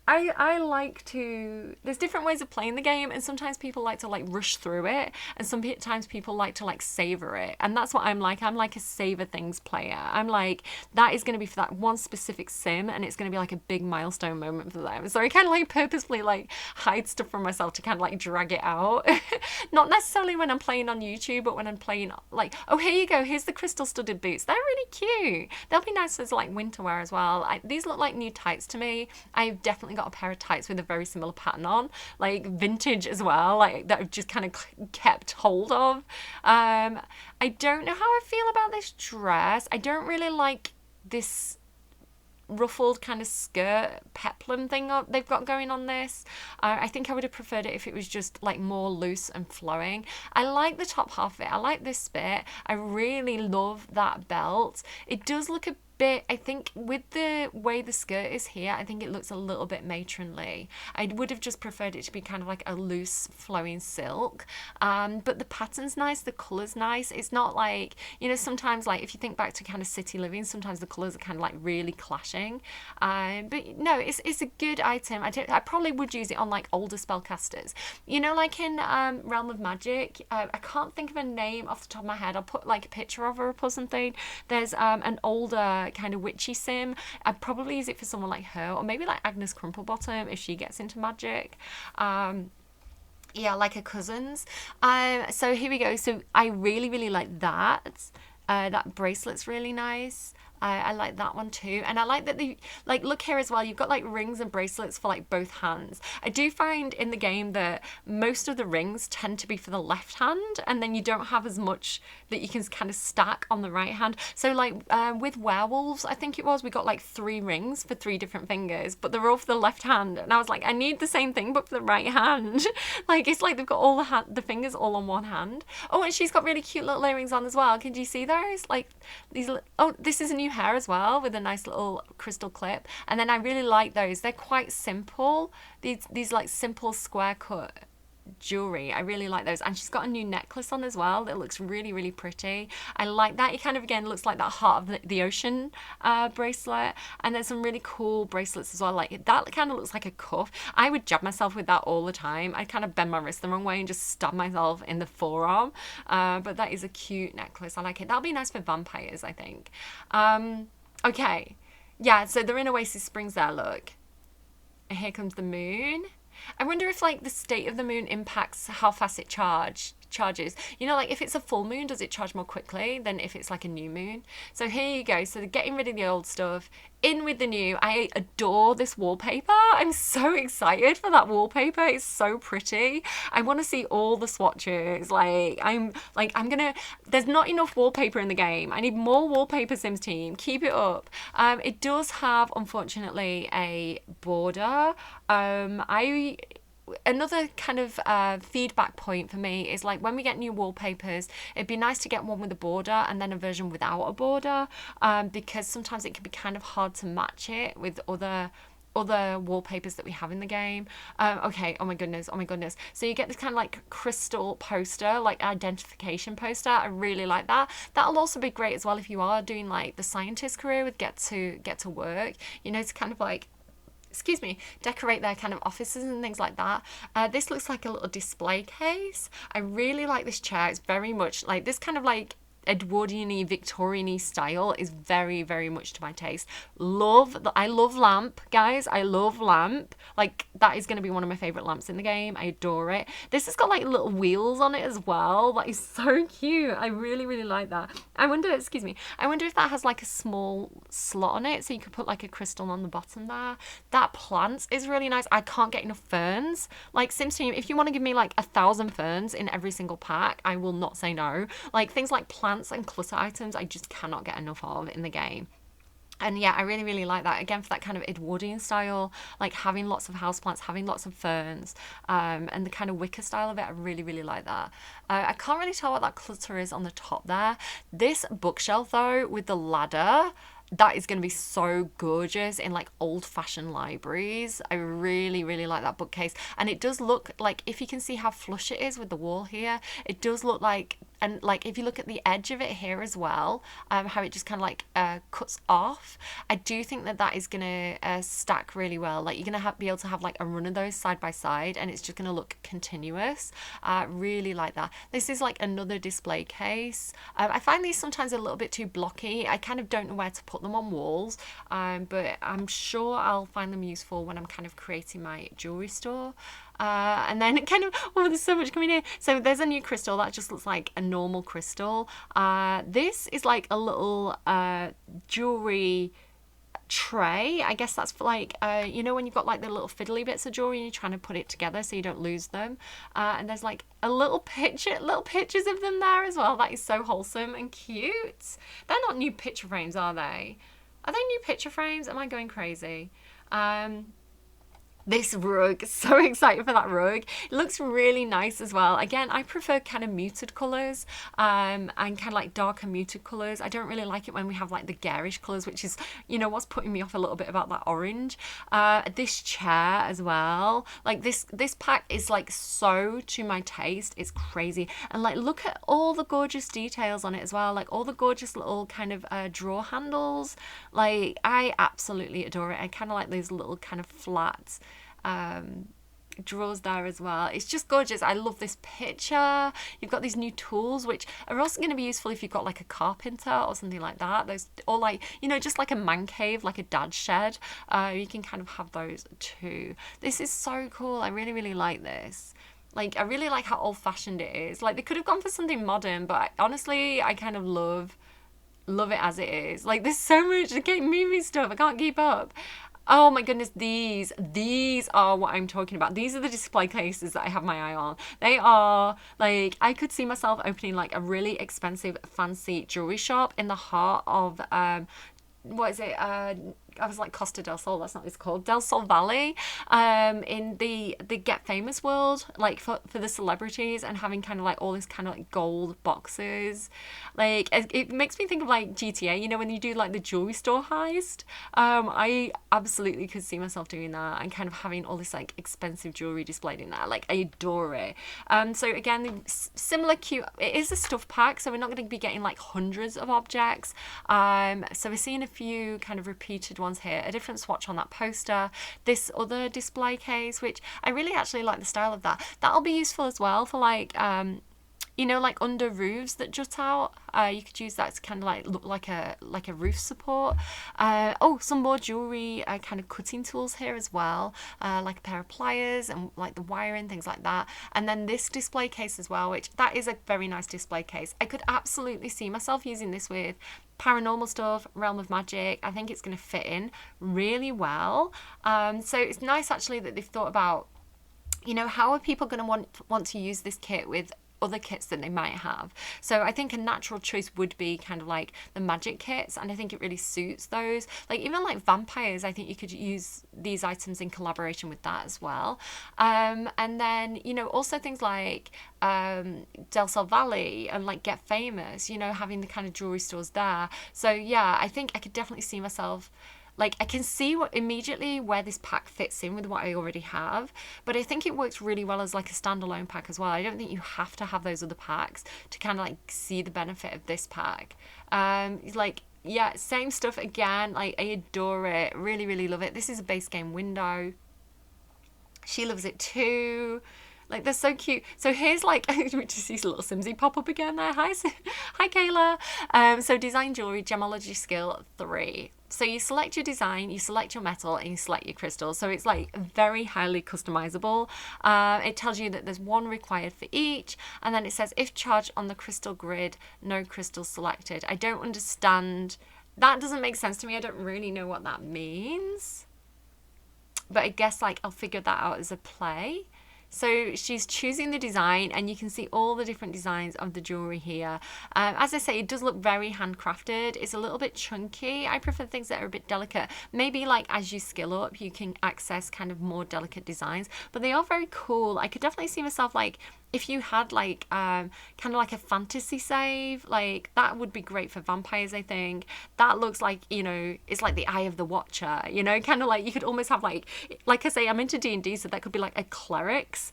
I like to, there's different ways of playing the game, and sometimes people like to like rush through it, and sometimes people like to like savor it, and that's what I'm like. I'm like a savor things player. I'm like, that is going to be for that one specific sim, and it's going to be like a big milestone moment for them. So I kind of like purposefully like hide stuff from myself to kind of like drag it out. Not necessarily when I'm playing on YouTube, but when I'm playing like, oh, here you go, here's the crystal studded boots. They're really cute. They'll be nice as like winter wear as well. These look like new tights to me. I've definitely got a pair of tights with a very similar pattern on, like vintage as well, like that I've just kind of kept hold of. I don't know how I feel about this dress. I don't really like this ruffled kind of skirt peplum thing they've got going on this. I think I would have preferred it if it was just like more loose and flowing. I like the top half of it. I like this bit. I really love that belt. It does look a bit, I think with the way the skirt is here, I think it looks a little bit matronly. I would have just preferred it to be kind of like a loose flowing silk, but the pattern's nice, the colour's nice. It's not like, you know, sometimes like if you think back to kind of city living, sometimes the colours are kind of like really clashing, but no, it's a good item. I probably would use it on like older spellcasters, you know, like in Realm of Magic. I can't think of a name off the top of my head. I'll put like a picture of her up or something. There's an older kind of witchy sim. I'd probably use it for someone like her, or maybe like Agnes Crumplebottom if she gets into magic. Yeah, like her cousins. So here we go. So I really like that. That bracelet's really nice. I like that one too. And I like that the, like, look here as well, you've got like rings and bracelets for like both hands. I do find in the game that most of the rings tend to be for the left hand, and then you don't have as much that you can kind of stack on the right hand. So like with werewolves, I think it was, we got like 3 rings for 3 different fingers, but they're all for the left hand. And I was like, I need the same thing but for the right hand. Like, it's like they've got all the fingers all on one hand. Oh, and she's got really cute little earrings on as well. Can you see those? Like these. Oh, this is a new hair as well with a nice little crystal clip. And then I really like those. They're quite simple. These like simple square cut jewelry. I really like those. And she's got a new necklace on as well that looks really, really pretty. I like that. It kind of, again, looks like that heart of the ocean bracelet. And there's some really cool bracelets as well. Like, that kind of looks like a cuff. I would jab myself with that all the time. I kind of bend my wrist the wrong way and just stab myself in the forearm. But that is a cute necklace. I like it. That'll be nice for vampires, I think. Okay. Yeah, so they're in Oasis Springs there, look. And here comes the moon. I wonder if like the state of the moon impacts how fast it charges. You know, like if it's a full moon, does it charge more quickly than if it's like a new moon? So here you go. So they're getting rid of the old stuff, in with the new. I adore this wallpaper. I'm so excited for that wallpaper. It's so pretty. I want to see all the swatches. There's not enough wallpaper in the game. I need more wallpaper, Sims team. Keep it up. It does have, unfortunately, a border. Another kind of feedback point for me is like when we get new wallpapers, it'd be nice to get one with a border and then a version without a border, because sometimes it can be kind of hard to match it with other wallpapers that we have in the game. Okay, oh my goodness. So you get this kind of like crystal poster, like identification poster. I really like that. That'll also be great as well if you are doing like the scientist career with get to work, you know, to kind of like, decorate their kind of offices and things like that. This looks like a little display case. I really like this chair. It's very much like this kind of like Edwardian-y, Victorian-y style is very, very much to my taste. I love lamp, guys. I love lamp. Like, that is going to be one of my favourite lamps in the game. I adore it. This has got like little wheels on it as well. That is so cute. I really, really like that. I wonder if that has like a small slot on it so you could put like a crystal on the bottom there. That plant is really nice. I can't get enough ferns. Like, Sims team, if you want to give me like 1,000 ferns in every single pack, I will not say no. Like, things like plants and clutter items I just cannot get enough of in the game. And yeah, I really, really like that. Again, for that kind of Edwardian style, like having lots of houseplants, having lots of ferns, and the kind of wicker style of it, I really, really like that. I can't really tell what that clutter is on the top there. This bookshelf though, with the ladder, that is going to be so gorgeous in like old-fashioned libraries. I really, really like that bookcase. And it does look like, if you can see how flush it is with the wall here, it does look like, and like if you look at the edge of it here as well, how it just kind of like cuts off, I do think that is going to stack really well. Like, you're going to be able to have like a run of those side by side and it's just going to look continuous. Really like that. This is like another display case. I find these sometimes a little bit too blocky. I kind of don't know where to put them on walls, but I'm sure I'll find them useful when I'm kind of creating my jewelry store. And then kind of, oh, there's so much coming in. So there's a new crystal that just looks like a normal crystal. This is like a little jewelry tray. I guess that's for like, you know, when you've got like the little fiddly bits of jewelry and you're trying to put it together so you don't lose them. And there's like a little pictures of them there as well. That is so wholesome and cute. They're not new picture frames, are they? Are they new picture frames? Am I going crazy? This rug, so excited for that rug. It looks really nice as well. Again, I prefer kind of muted colours, and kind of like darker muted colours. I don't really like it when we have like the garish colours, which is, you know, what's putting me off a little bit about that orange. This chair as well. Like this pack is like so to my taste. It's crazy. And like, look at all the gorgeous details on it as well. Like all the gorgeous little kind of drawer handles. Like, I absolutely adore it. I kind of like these little kind of flat drawers there as well. It's just gorgeous. I love this picture. You've got these new tools which are also going to be useful if you've got like a carpenter or something like that. Those, or like, you know, just like a man cave, like a dad shed. You can kind of have those too. This is so cool. I really, really like this. Like, I really like how old-fashioned it is. Like, they could have gone for something modern, but honestly, I kind of love Love it as it is. Like, there's so much movie stuff. I can't keep up. Oh my goodness, these are what I'm talking about. These are the display cases that I have my eye on. They are like, I could see myself opening like a really expensive fancy jewelry shop in the heart of what is it? I was like Costa del Sol. That's not what it's called. Del Sol Valley. In the Get Famous world, like for the celebrities, and having kind of like all this kind of like gold boxes. Like it makes me think of like GTA. You know, when you do like the jewelry store heist. I absolutely could see myself doing that and kind of having all this like expensive jewelry displayed in there. Like, I adore it. So again, similar cute. It is a stuff pack, so we're not going to be getting like hundreds of objects. So we're seeing a few kind of repeated ones here, a different swatch on that poster, this other display case, which I really actually like the style of that. That'll be useful as well for like you know, like under roofs that jut out. You could use that to kind of like look like a roof support. Oh, some more jewelry kind of cutting tools here as well, like a pair of pliers and like the wiring, things like that. And then this display case as well, which that is a very nice display case. I could absolutely see myself using this with paranormal stuff, realm of magic. I think it's going to fit in really well. So it's nice actually that they've thought about, you know, how are people going to want to use this kit with other kits that they might have. So I think a natural choice would be kind of like the magic kits, and I think it really suits those. Like even like vampires, I think you could use these items in collaboration with that as well. And then, you know, also things like Del Sol Valley and like Get Famous, you know, having the kind of jewelry stores there. So yeah, I think I could definitely see myself, like, I can see immediately where this pack fits in with what I already have, but I think it works really well as like a standalone pack as well. I don't think you have to have those other packs to kind of like see the benefit of this pack. Like, yeah, same stuff again. Like, I adore it. Really, really love it. This is a base game window. She loves it too. Like, they're so cute. So here's like, we just see little Simsy pop up again there. Hi, hi Kayla. So design jewelry, gemology skill 3. So you select your design, you select your metal, and you select your crystal. So it's like very highly customizable. It tells you that there's one required for each. And then it says, if charged on the crystal grid, no crystals selected. I don't understand. That doesn't make sense to me. I don't really know what that means. But I guess like I'll figure that out as a play. So she's choosing the design, and you can see all the different designs of the jewelry here. As I say, it does look very handcrafted. It's a little bit chunky. I prefer things that are a bit delicate. Maybe like as you skill up, you can access kind of more delicate designs, but they are very cool. I could definitely see myself like, if you had like kind of like a fantasy save, like that would be great for vampires, I think. That looks like, you know, it's like the eye of the watcher, you know, kind of like you could almost have like I say, I'm into D&D, so that could be like a cleric's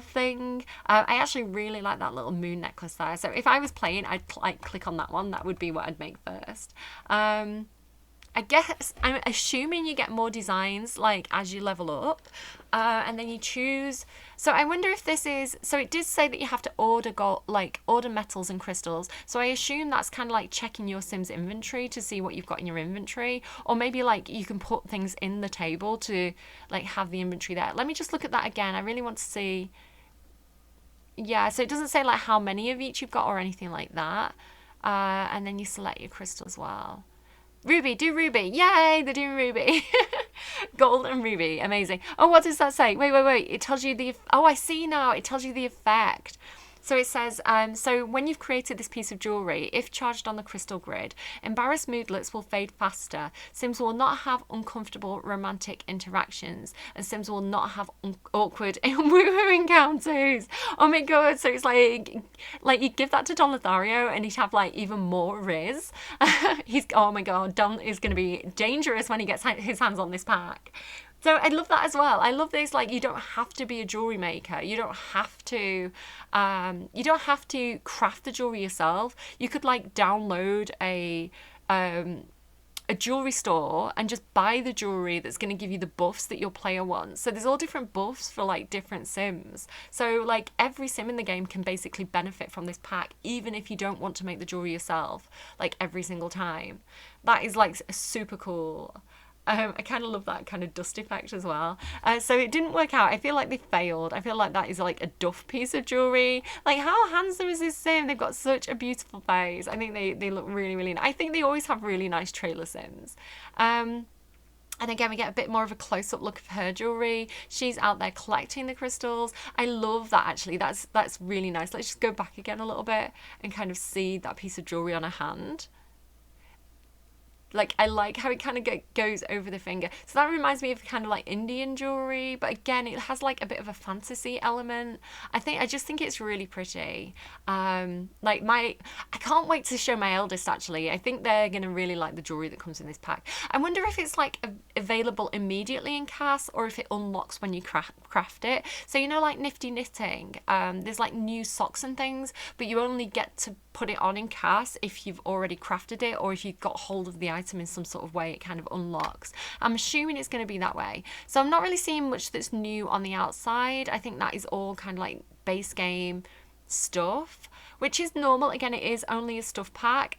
thing. I actually really like that little moon necklace there. So if I was playing, I'd like click on that one. That would be what I'd make first. I guess I'm assuming you get more designs like as you level up, and then you choose. So I wonder if this is, so it did say that you have to order gold, like order metals and crystals. So I assume that's kind of like checking your Sims inventory to see what you've got in your inventory, or maybe like you can put things in the table to like have the inventory there. Let me just look at that again. I really want to see. Yeah, so it doesn't say like how many of each you've got or anything like that. And then you select your crystal as well. Ruby, do ruby. Yay, they're doing ruby. Gold and ruby, amazing. Oh, what does that say? Wait. It tells you the, oh, I see now. It tells you the effect. So it says, so when you've created this piece of jewellery, if charged on the crystal grid, embarrassed moodlets will fade faster. Sims will not have uncomfortable romantic interactions, and Sims will not have awkward woohoo encounters. Oh my god, so it's like you give that to Don Lothario and he'd have like even more riz. Oh my god, Don is going to be dangerous when he gets his hands on this pack. So I love that as well. I love this, like, you don't have to be a jewelry maker. You don't have to craft the jewelry yourself. You could like download a jewelry store and just buy the jewelry that's going to give you the buffs that your player wants. So there's all different buffs for like different Sims. So like every Sim in the game can basically benefit from this pack, even if you don't want to make the jewelry yourself, like every single time. That is like super cool. I kind of love that kind of dust effect as well. So it didn't work out. I feel like they failed. I feel like that is like a duff piece of jewelry. Like, how handsome is this sim? They've got such a beautiful face. I think they look really, really nice. I think they always have really nice trailer sims. And again, we get a bit more of a close-up look of her jewelry. She's out there collecting the crystals. I love that, actually. That's really nice. Let's just go back again a little bit and kind of see that piece of jewelry on her hand. Like, I like how it kind of goes over the finger. So that reminds me of kind of like Indian jewelry, but again, it has like a bit of a fantasy element. I just think it's really pretty. I can't wait to show my eldest, actually. I think they're gonna really like the jewelry that comes in this pack. I wonder if it's like available immediately in CAS or if it unlocks when you craft it. So, you know, like Nifty Knitting, there's like new socks and things, but you only get to put it on in CAS if you've already crafted it, or if you've got hold of the item in some sort of way, it kind of unlocks. I'm assuming it's going to be that way. So I'm not really seeing much that's new on the outside. I think that is all kind of like base game stuff, which is normal. Again, it is only a stuff pack.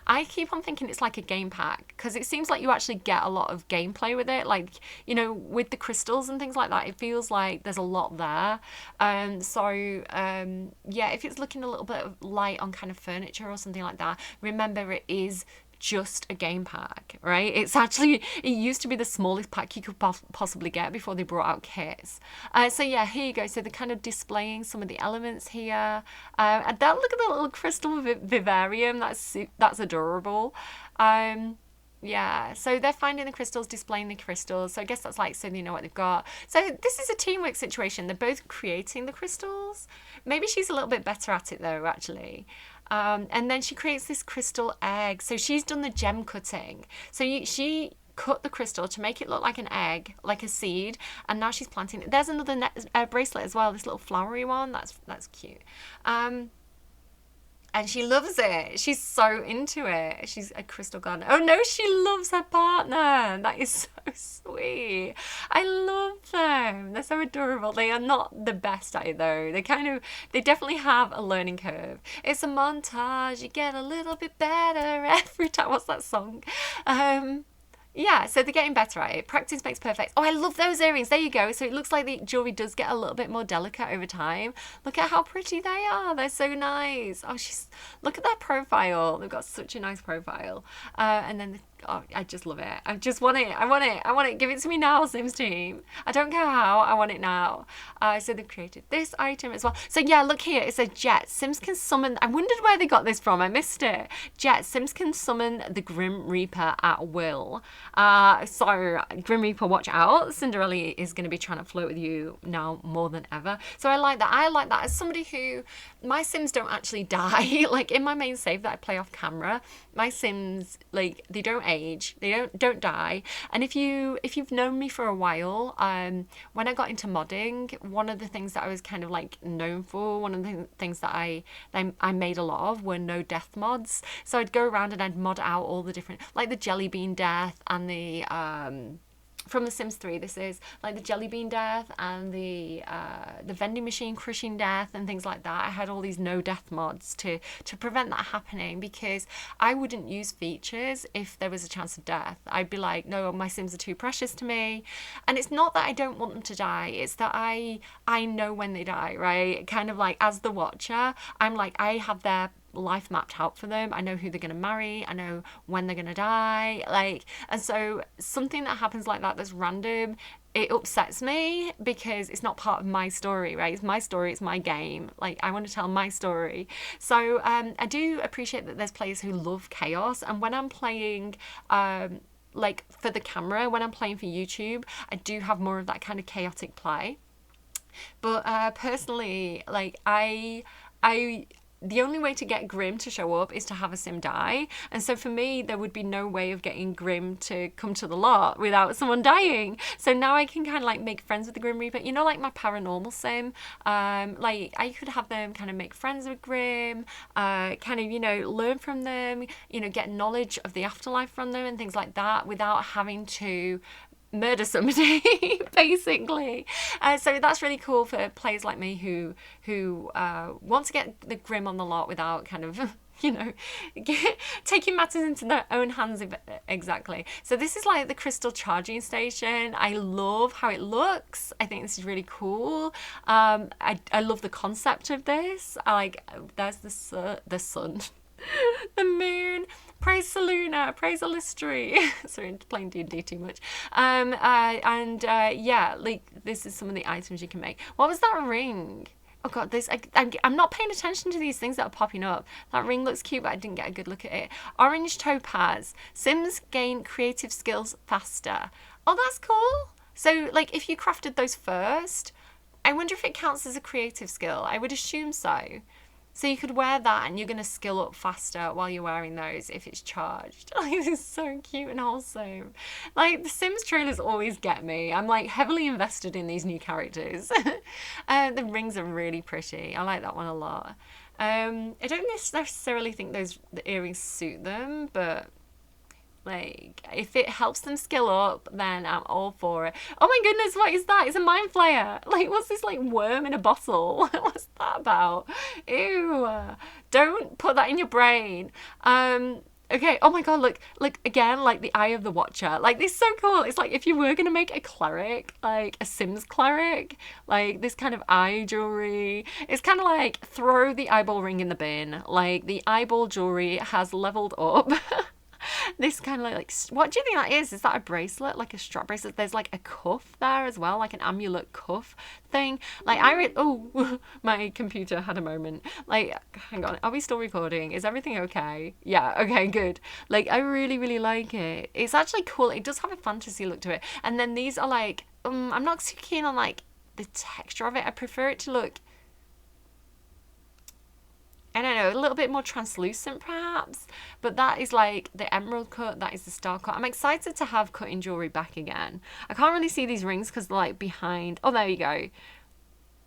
I keep on thinking it's like a game pack, because it seems like you actually get a lot of gameplay with it, like, you know, with the crystals and things like that. It feels like there's a lot there. Yeah, if it's looking a little bit of light on kind of furniture or something like that, remember it is just a game pack, right? It used to be the smallest pack you could possibly get before they brought out kits. So yeah, here you go. So they're kind of displaying some of the elements here. And then look at the little crystal vivarium. That's adorable. Yeah, so they're finding the crystals, displaying the crystals. So I guess that's like, so they know what they've got. So this is a teamwork situation. They're both creating the crystals. Maybe she's a little bit better at it though, actually. And then she creates this crystal egg. So she's done the gem cutting. So she cut the crystal to make it look like an egg, like a seed, and now she's planting it. There's another bracelet as well, this little flowery one. That's cute. And she loves it. She's so into it. She's a crystal gardener. Oh no, she loves her partner. That is so sweet. I love them. They're so adorable. They are not the best at it though. They definitely have a learning curve. It's a montage. You get a little bit better every time. What's that song? Yeah, so they're getting better at it. Practice makes perfect. Oh, I love those earrings. There you go. So it looks like the jewelry does get a little bit more delicate over time. Look at how pretty they are. They're so nice. Oh, look at their profile. They've got such a nice profile. And then I just love it. I just want it. I want it. Give it to me now, Sims team. I don't care how. I want it now. So they've created this item as well. So yeah, look here. It says Jet. Sims can summon. I wondered where they got this from. I missed it. Jet. Sims can summon the Grim Reaper at will. So Grim Reaper, watch out. Cinderella is going to be trying to flirt with you now more than ever. So I like that. I like that as somebody who, my Sims don't actually die. Like in my main save that I play off camera, my Sims, like, they don't age, they don't die. And if you've known me for a while, when I got into modding, one of the things that I was kind of like known for, one of the things that I made a lot of were no death mods. So I'd go around and I'd mod out all the different, like the jelly bean death and the from The Sims 3, this is like the jelly bean death and the vending machine crushing death and things like that. I had all these no death mods to prevent that happening, because I wouldn't use features if there was a chance of death. I'd be like, no, my Sims are too precious to me. And it's not that I don't want them to die, it's that I know when they die, right? Kind of like, as the watcher, I'm like, I have their life mapped out for them. I know who they're going to marry. I know when they're going to die. Like, and so something that happens like that that's random, it upsets me because it's not part of my story, right? It's my story, it's my game. Like, I want to tell my story. So I do appreciate that there's players who love chaos, and when I'm playing like for the camera, when I'm playing for YouTube, I do have more of that kind of chaotic play. But personally, like, the only way to get Grim to show up is to have a Sim die. And so for me, there would be no way of getting Grim to come to the lot without someone dying. So now I can kind of like make friends with the Grim Reaper. You know, like my paranormal Sim, like I could have them kind of make friends with Grim, kind of, you know, learn from them, you know, get knowledge of the afterlife from them and things like that without having to murder somebody basically. So that's really cool for players like me who want to get the grim on the lot without kind of you know taking matters into their own hands. Exactly. So this is like the crystal charging station. I love how it looks. I think this is really cool. I love the concept of this. I like, there's the sun the moon. Praise Saluna, praise Illustri. Sorry, I'm playing D&D too much. Yeah, like this is some of the items you can make. What was that ring? Oh god, I'm not paying attention to these things that are popping up. That ring looks cute, but I didn't get a good look at it. Orange topaz. Sims gain creative skills faster. Oh, that's cool. So, like, if you crafted those first, I wonder if it counts as a creative skill. I would assume so. So you could wear that and you're going to skill up faster while you're wearing those if it's charged. Like, this is so cute and wholesome. Like, the Sims trailers always get me. I'm like heavily invested in these new characters. The rings are really pretty. I like that one a lot. I don't necessarily think the earrings suit them, but like, if it helps them skill up, then I'm all for it. Oh my goodness, what is that? It's a mind flayer. Like, what's this, like, worm in a bottle? What's that about? Ew. Don't put that in your brain. Okay, oh my god, look, again, like the Eye of the Watcher. Like, this is so cool. It's like if you were gonna make a cleric, like a Sims cleric, like this kind of eye jewelry. It's kind of like throw the eyeball ring in the bin. Like, the eyeball jewelry has leveled up. This kind of like, what do you think that is? Is that a bracelet, like a strap bracelet? There's like a cuff there as well, like an amulet cuff thing. Like, oh, my computer had a moment. Like, hang on, are we still recording? Is everything okay? Yeah, okay, good. Like, I really, really like it. It's actually cool. It does have a fantasy look to it. And then these are like, I'm not too keen on like the texture of it. I prefer it to look, I don't know, a little bit more translucent perhaps, but that is like the emerald cut, that is the star cut. I'm excited to have cutting jewelry back again. I can't really see these rings because they're like behind. Oh, there you go.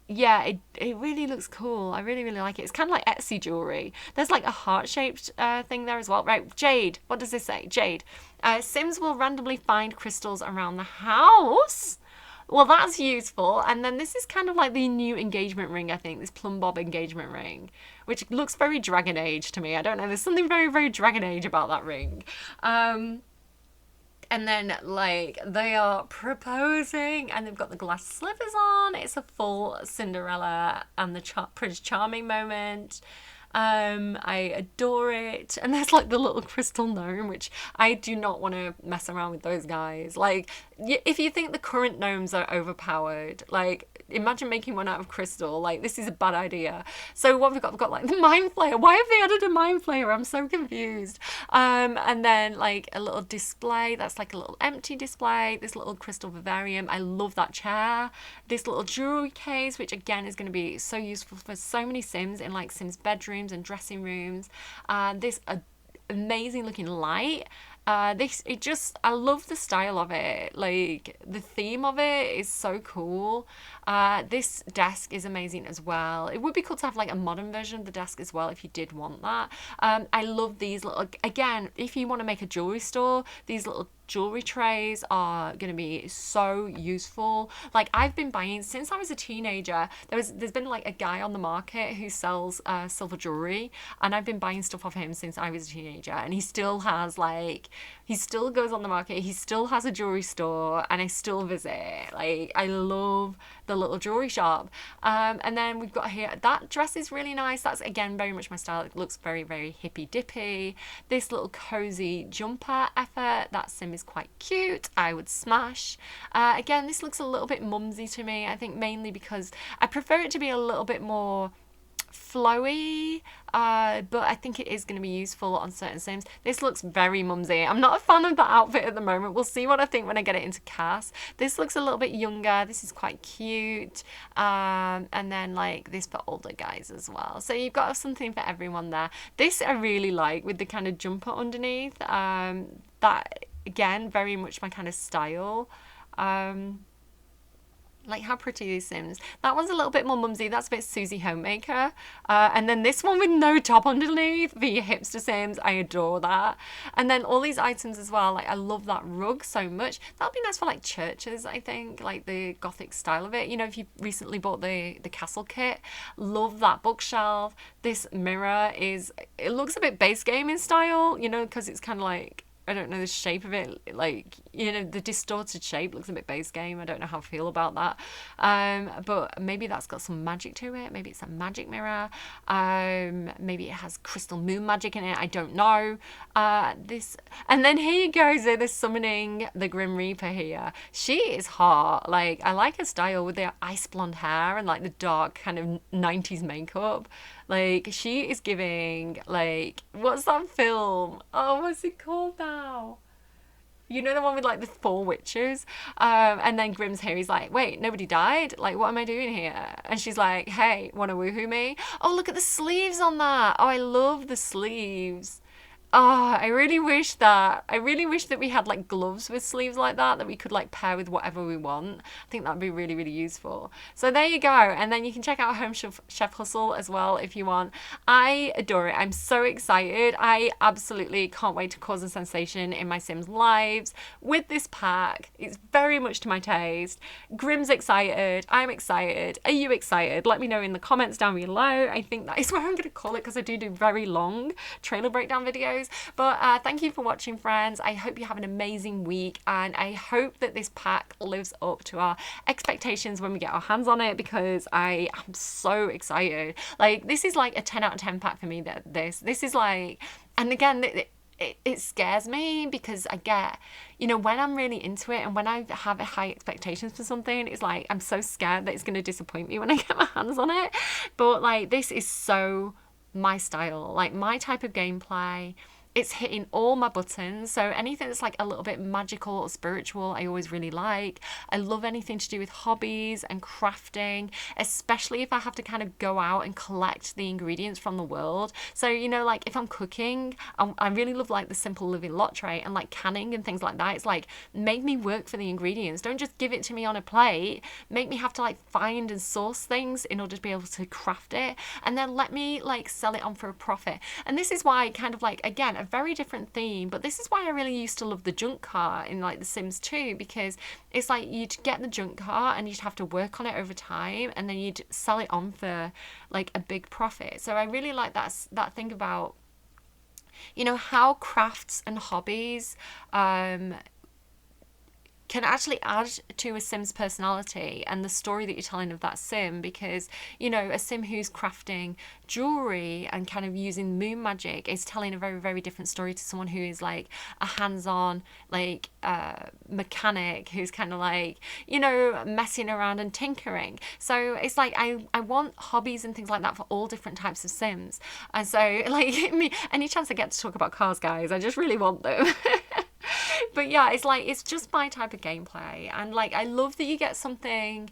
Yeah, it really looks cool. I really, really like it. It's kind of like Etsy jewelry. There's like a heart-shaped thing there as well. Right, jade. What does this say? Jade. Sims will randomly find crystals around the house. Well, that's useful. And then this is kind of like the new engagement ring, I think, this plumb bob engagement ring, which looks very Dragon Age to me. I don't know, there's something very, very Dragon Age about that ring. And then, like, they are proposing and they've got the glass slivers on. It's a full Cinderella and the Prince Charming moment. I adore it. And there's like the little crystal gnome, which I do not want to mess around with those guys. Like, if you think the current gnomes are overpowered, like, imagine making one out of crystal. Like, this is a bad idea. So what we've got like the mind flayer. Why have they added a mind flayer? I'm so confused. And then like a little display that's like a little empty display. This little crystal vivarium. I love that chair. This little jewelry case, which again is going to be so useful for so many Sims in like Sims bedrooms and dressing rooms. This amazing looking light. I love the style of it. Like, the theme of it is so cool. This desk is amazing as well. It would be cool to have like a modern version of the desk as well if you did want that. I love these little, again, if you want to make a jewelry store, these little jewelry trays are going to be so useful. Like, I've been buying since I was a teenager. There's been like a guy on the market who sells silver jewelry, and I've been buying stuff off him since I was a teenager, and he still goes on the market, he still has a jewelry store, and I still visit. Like, I love the little jewelry shop. And then we've got here, that dress is really nice. That's again very much my style. It looks very, very hippy dippy. This little cozy jumper effort, that sim is quite cute. I would smash. Again, this looks a little bit mumsy to me. I think mainly because I prefer it to be a little bit more flowy, but I think it is going to be useful on certain Sims. This looks very mumsy. I'm not a fan of that outfit at the moment. We'll see what I think when I get it into cast. This looks a little bit younger. This is quite cute. And then like this for older guys as well. So you've got something for everyone there. This I really like with the kind of jumper underneath. That again, very much my kind of style. Like, how pretty are these Sims? That one's a little bit more mumsy. That's a bit Susie Homemaker. And then this one with no top underneath for your hipster Sims. I adore that. And then all these items as well. Like, I love that rug so much. That'll be nice for like churches, I think. Like the gothic style of it. You know, if you recently bought the castle kit, love that bookshelf. This mirror it looks a bit base gaming style, you know, because it's kind of like, I don't know, the shape of it, like, you know, the distorted shape looks a bit base game. I don't know how I feel about that. But maybe that's got some magic to it. Maybe it's a magic mirror. Maybe it has crystal moon magic in it. I don't know. And then here you go. So they're summoning the Grim Reaper here. She is hot. Like, I like her style with the ice blonde hair and like the dark kind of 90s makeup. Like, she is giving, like, what's that film? Oh, what's it called now? You know, the one with like the 4 witches? And then Grimm's here, he's like, wait, nobody died? Like, what am I doing here? And she's like, hey, wanna woohoo me? Oh, look at the sleeves on that. Oh, I love the sleeves. Oh, I really wish that we had like gloves with sleeves like that we could like pair with whatever we want. I think that'd be really, really useful. So there you go. And then you can check out Home Chef Hustle as well if you want. I adore it. I'm so excited. I absolutely can't wait to cause a sensation in my Sims lives with this pack. It's very much to my taste. Grimm's excited. I'm excited. Are you excited? Let me know in the comments down below. I think that is where I'm going to call it, because I do very long trailer breakdown videos. But thank you for watching, friends. I hope you have an amazing week, and I hope that this pack lives up to our expectations when we get our hands on it, because I am so excited. Like, this is like a 10 out of 10 pack for me. This is like, and again, it scares me, because I get, you know, when I'm really into it and when I have high expectations for something, it's like I'm so scared that it's going to disappoint me when I get my hands on it. But like, this is so my style, like my type of gameplay. It's hitting all my buttons. So anything that's like a little bit magical or spiritual, I always really like. I love anything to do with hobbies and crafting, especially if I have to kind of go out and collect the ingredients from the world. So, you know, like if I'm cooking, I really love like the Simple Living lot tray and like canning and things like that. It's like, make me work for the ingredients. Don't just give it to me on a plate. Make me have to like find and source things in order to be able to craft it, and then let me like sell it on for a profit. And this is why, kind of like, again, a very different theme, but this is why I really used to love the junk car in like The Sims 2, because it's like you'd get the junk car and you'd have to work on it over time, and then you'd sell it on for like a big profit. So I really like that thing about, you know, how crafts and hobbies can actually add to a Sim's personality and the story that you're telling of that Sim. Because, you know, a Sim who's crafting jewelry and kind of using moon magic is telling a very, very different story to someone who is like a hands-on like mechanic who's kind of like, you know, messing around and tinkering. So it's like I want hobbies and things like that for all different types of Sims. And so like any chance I get to talk about cars, guys, I just really want them. But yeah, it's like, it's just my type of gameplay. And like, I love that you get something,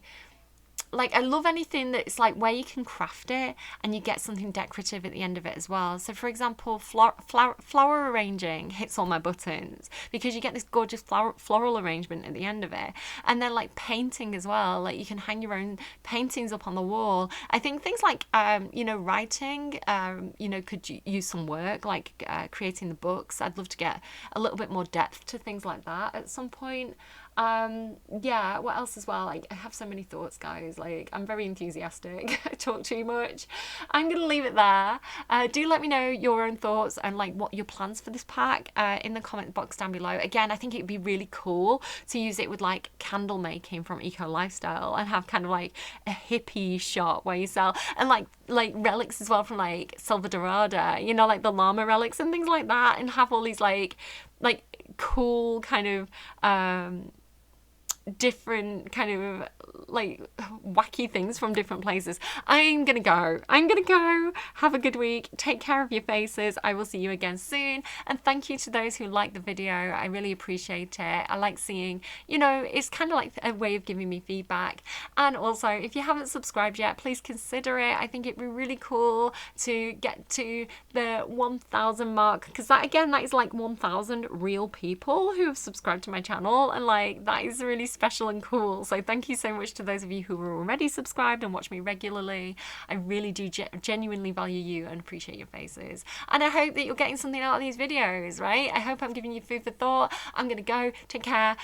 like, I love anything that's like where you can craft it and you get something decorative at the end of it as well. So for example, flower arranging hits all my buttons, because you get this gorgeous floral arrangement at the end of it. And then like painting as well, like you can hang your own paintings up on the wall. I think things like, you know, writing, you know, could use some work, like creating the books. I'd love to get a little bit more depth to things like that at some point. Yeah, what else as well? Like, I have so many thoughts, guys. Like, I'm very enthusiastic. I talk too much. I'm gonna leave it there. Do let me know your own thoughts and like what your plans for this pack in the comment box down below. Again, I think it'd be really cool to use it with like candle making from Eco Lifestyle, and have kind of like a hippie shop where you sell, and like relics as well from like Silva Dorada, you know, like the llama relics and things like that, and have all these like cool kind of different kind of like wacky things from different places. I'm gonna go. Have a good week. Take care of your faces. I will see you again soon. And thank you to those who liked the video. I really appreciate it. I like seeing, you know, it's kind of like a way of giving me feedback. And also, if you haven't subscribed yet, please consider it. I think it'd be really cool to get to the 1,000 mark, because that is like 1,000 real people who have subscribed to my channel, and like that is really special. special and cool. So thank you so much to those of you who are already subscribed and watch me regularly. I really do genuinely value you and appreciate your faces. And I hope that you're getting something out of these videos, right? I hope I'm giving you food for thought. I'm gonna go. Take care.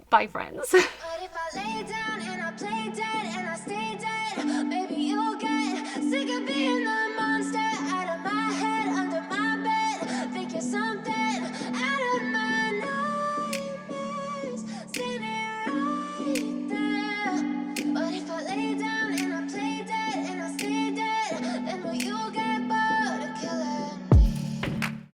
Bye, friends. But if I lay down and I play dead and I stay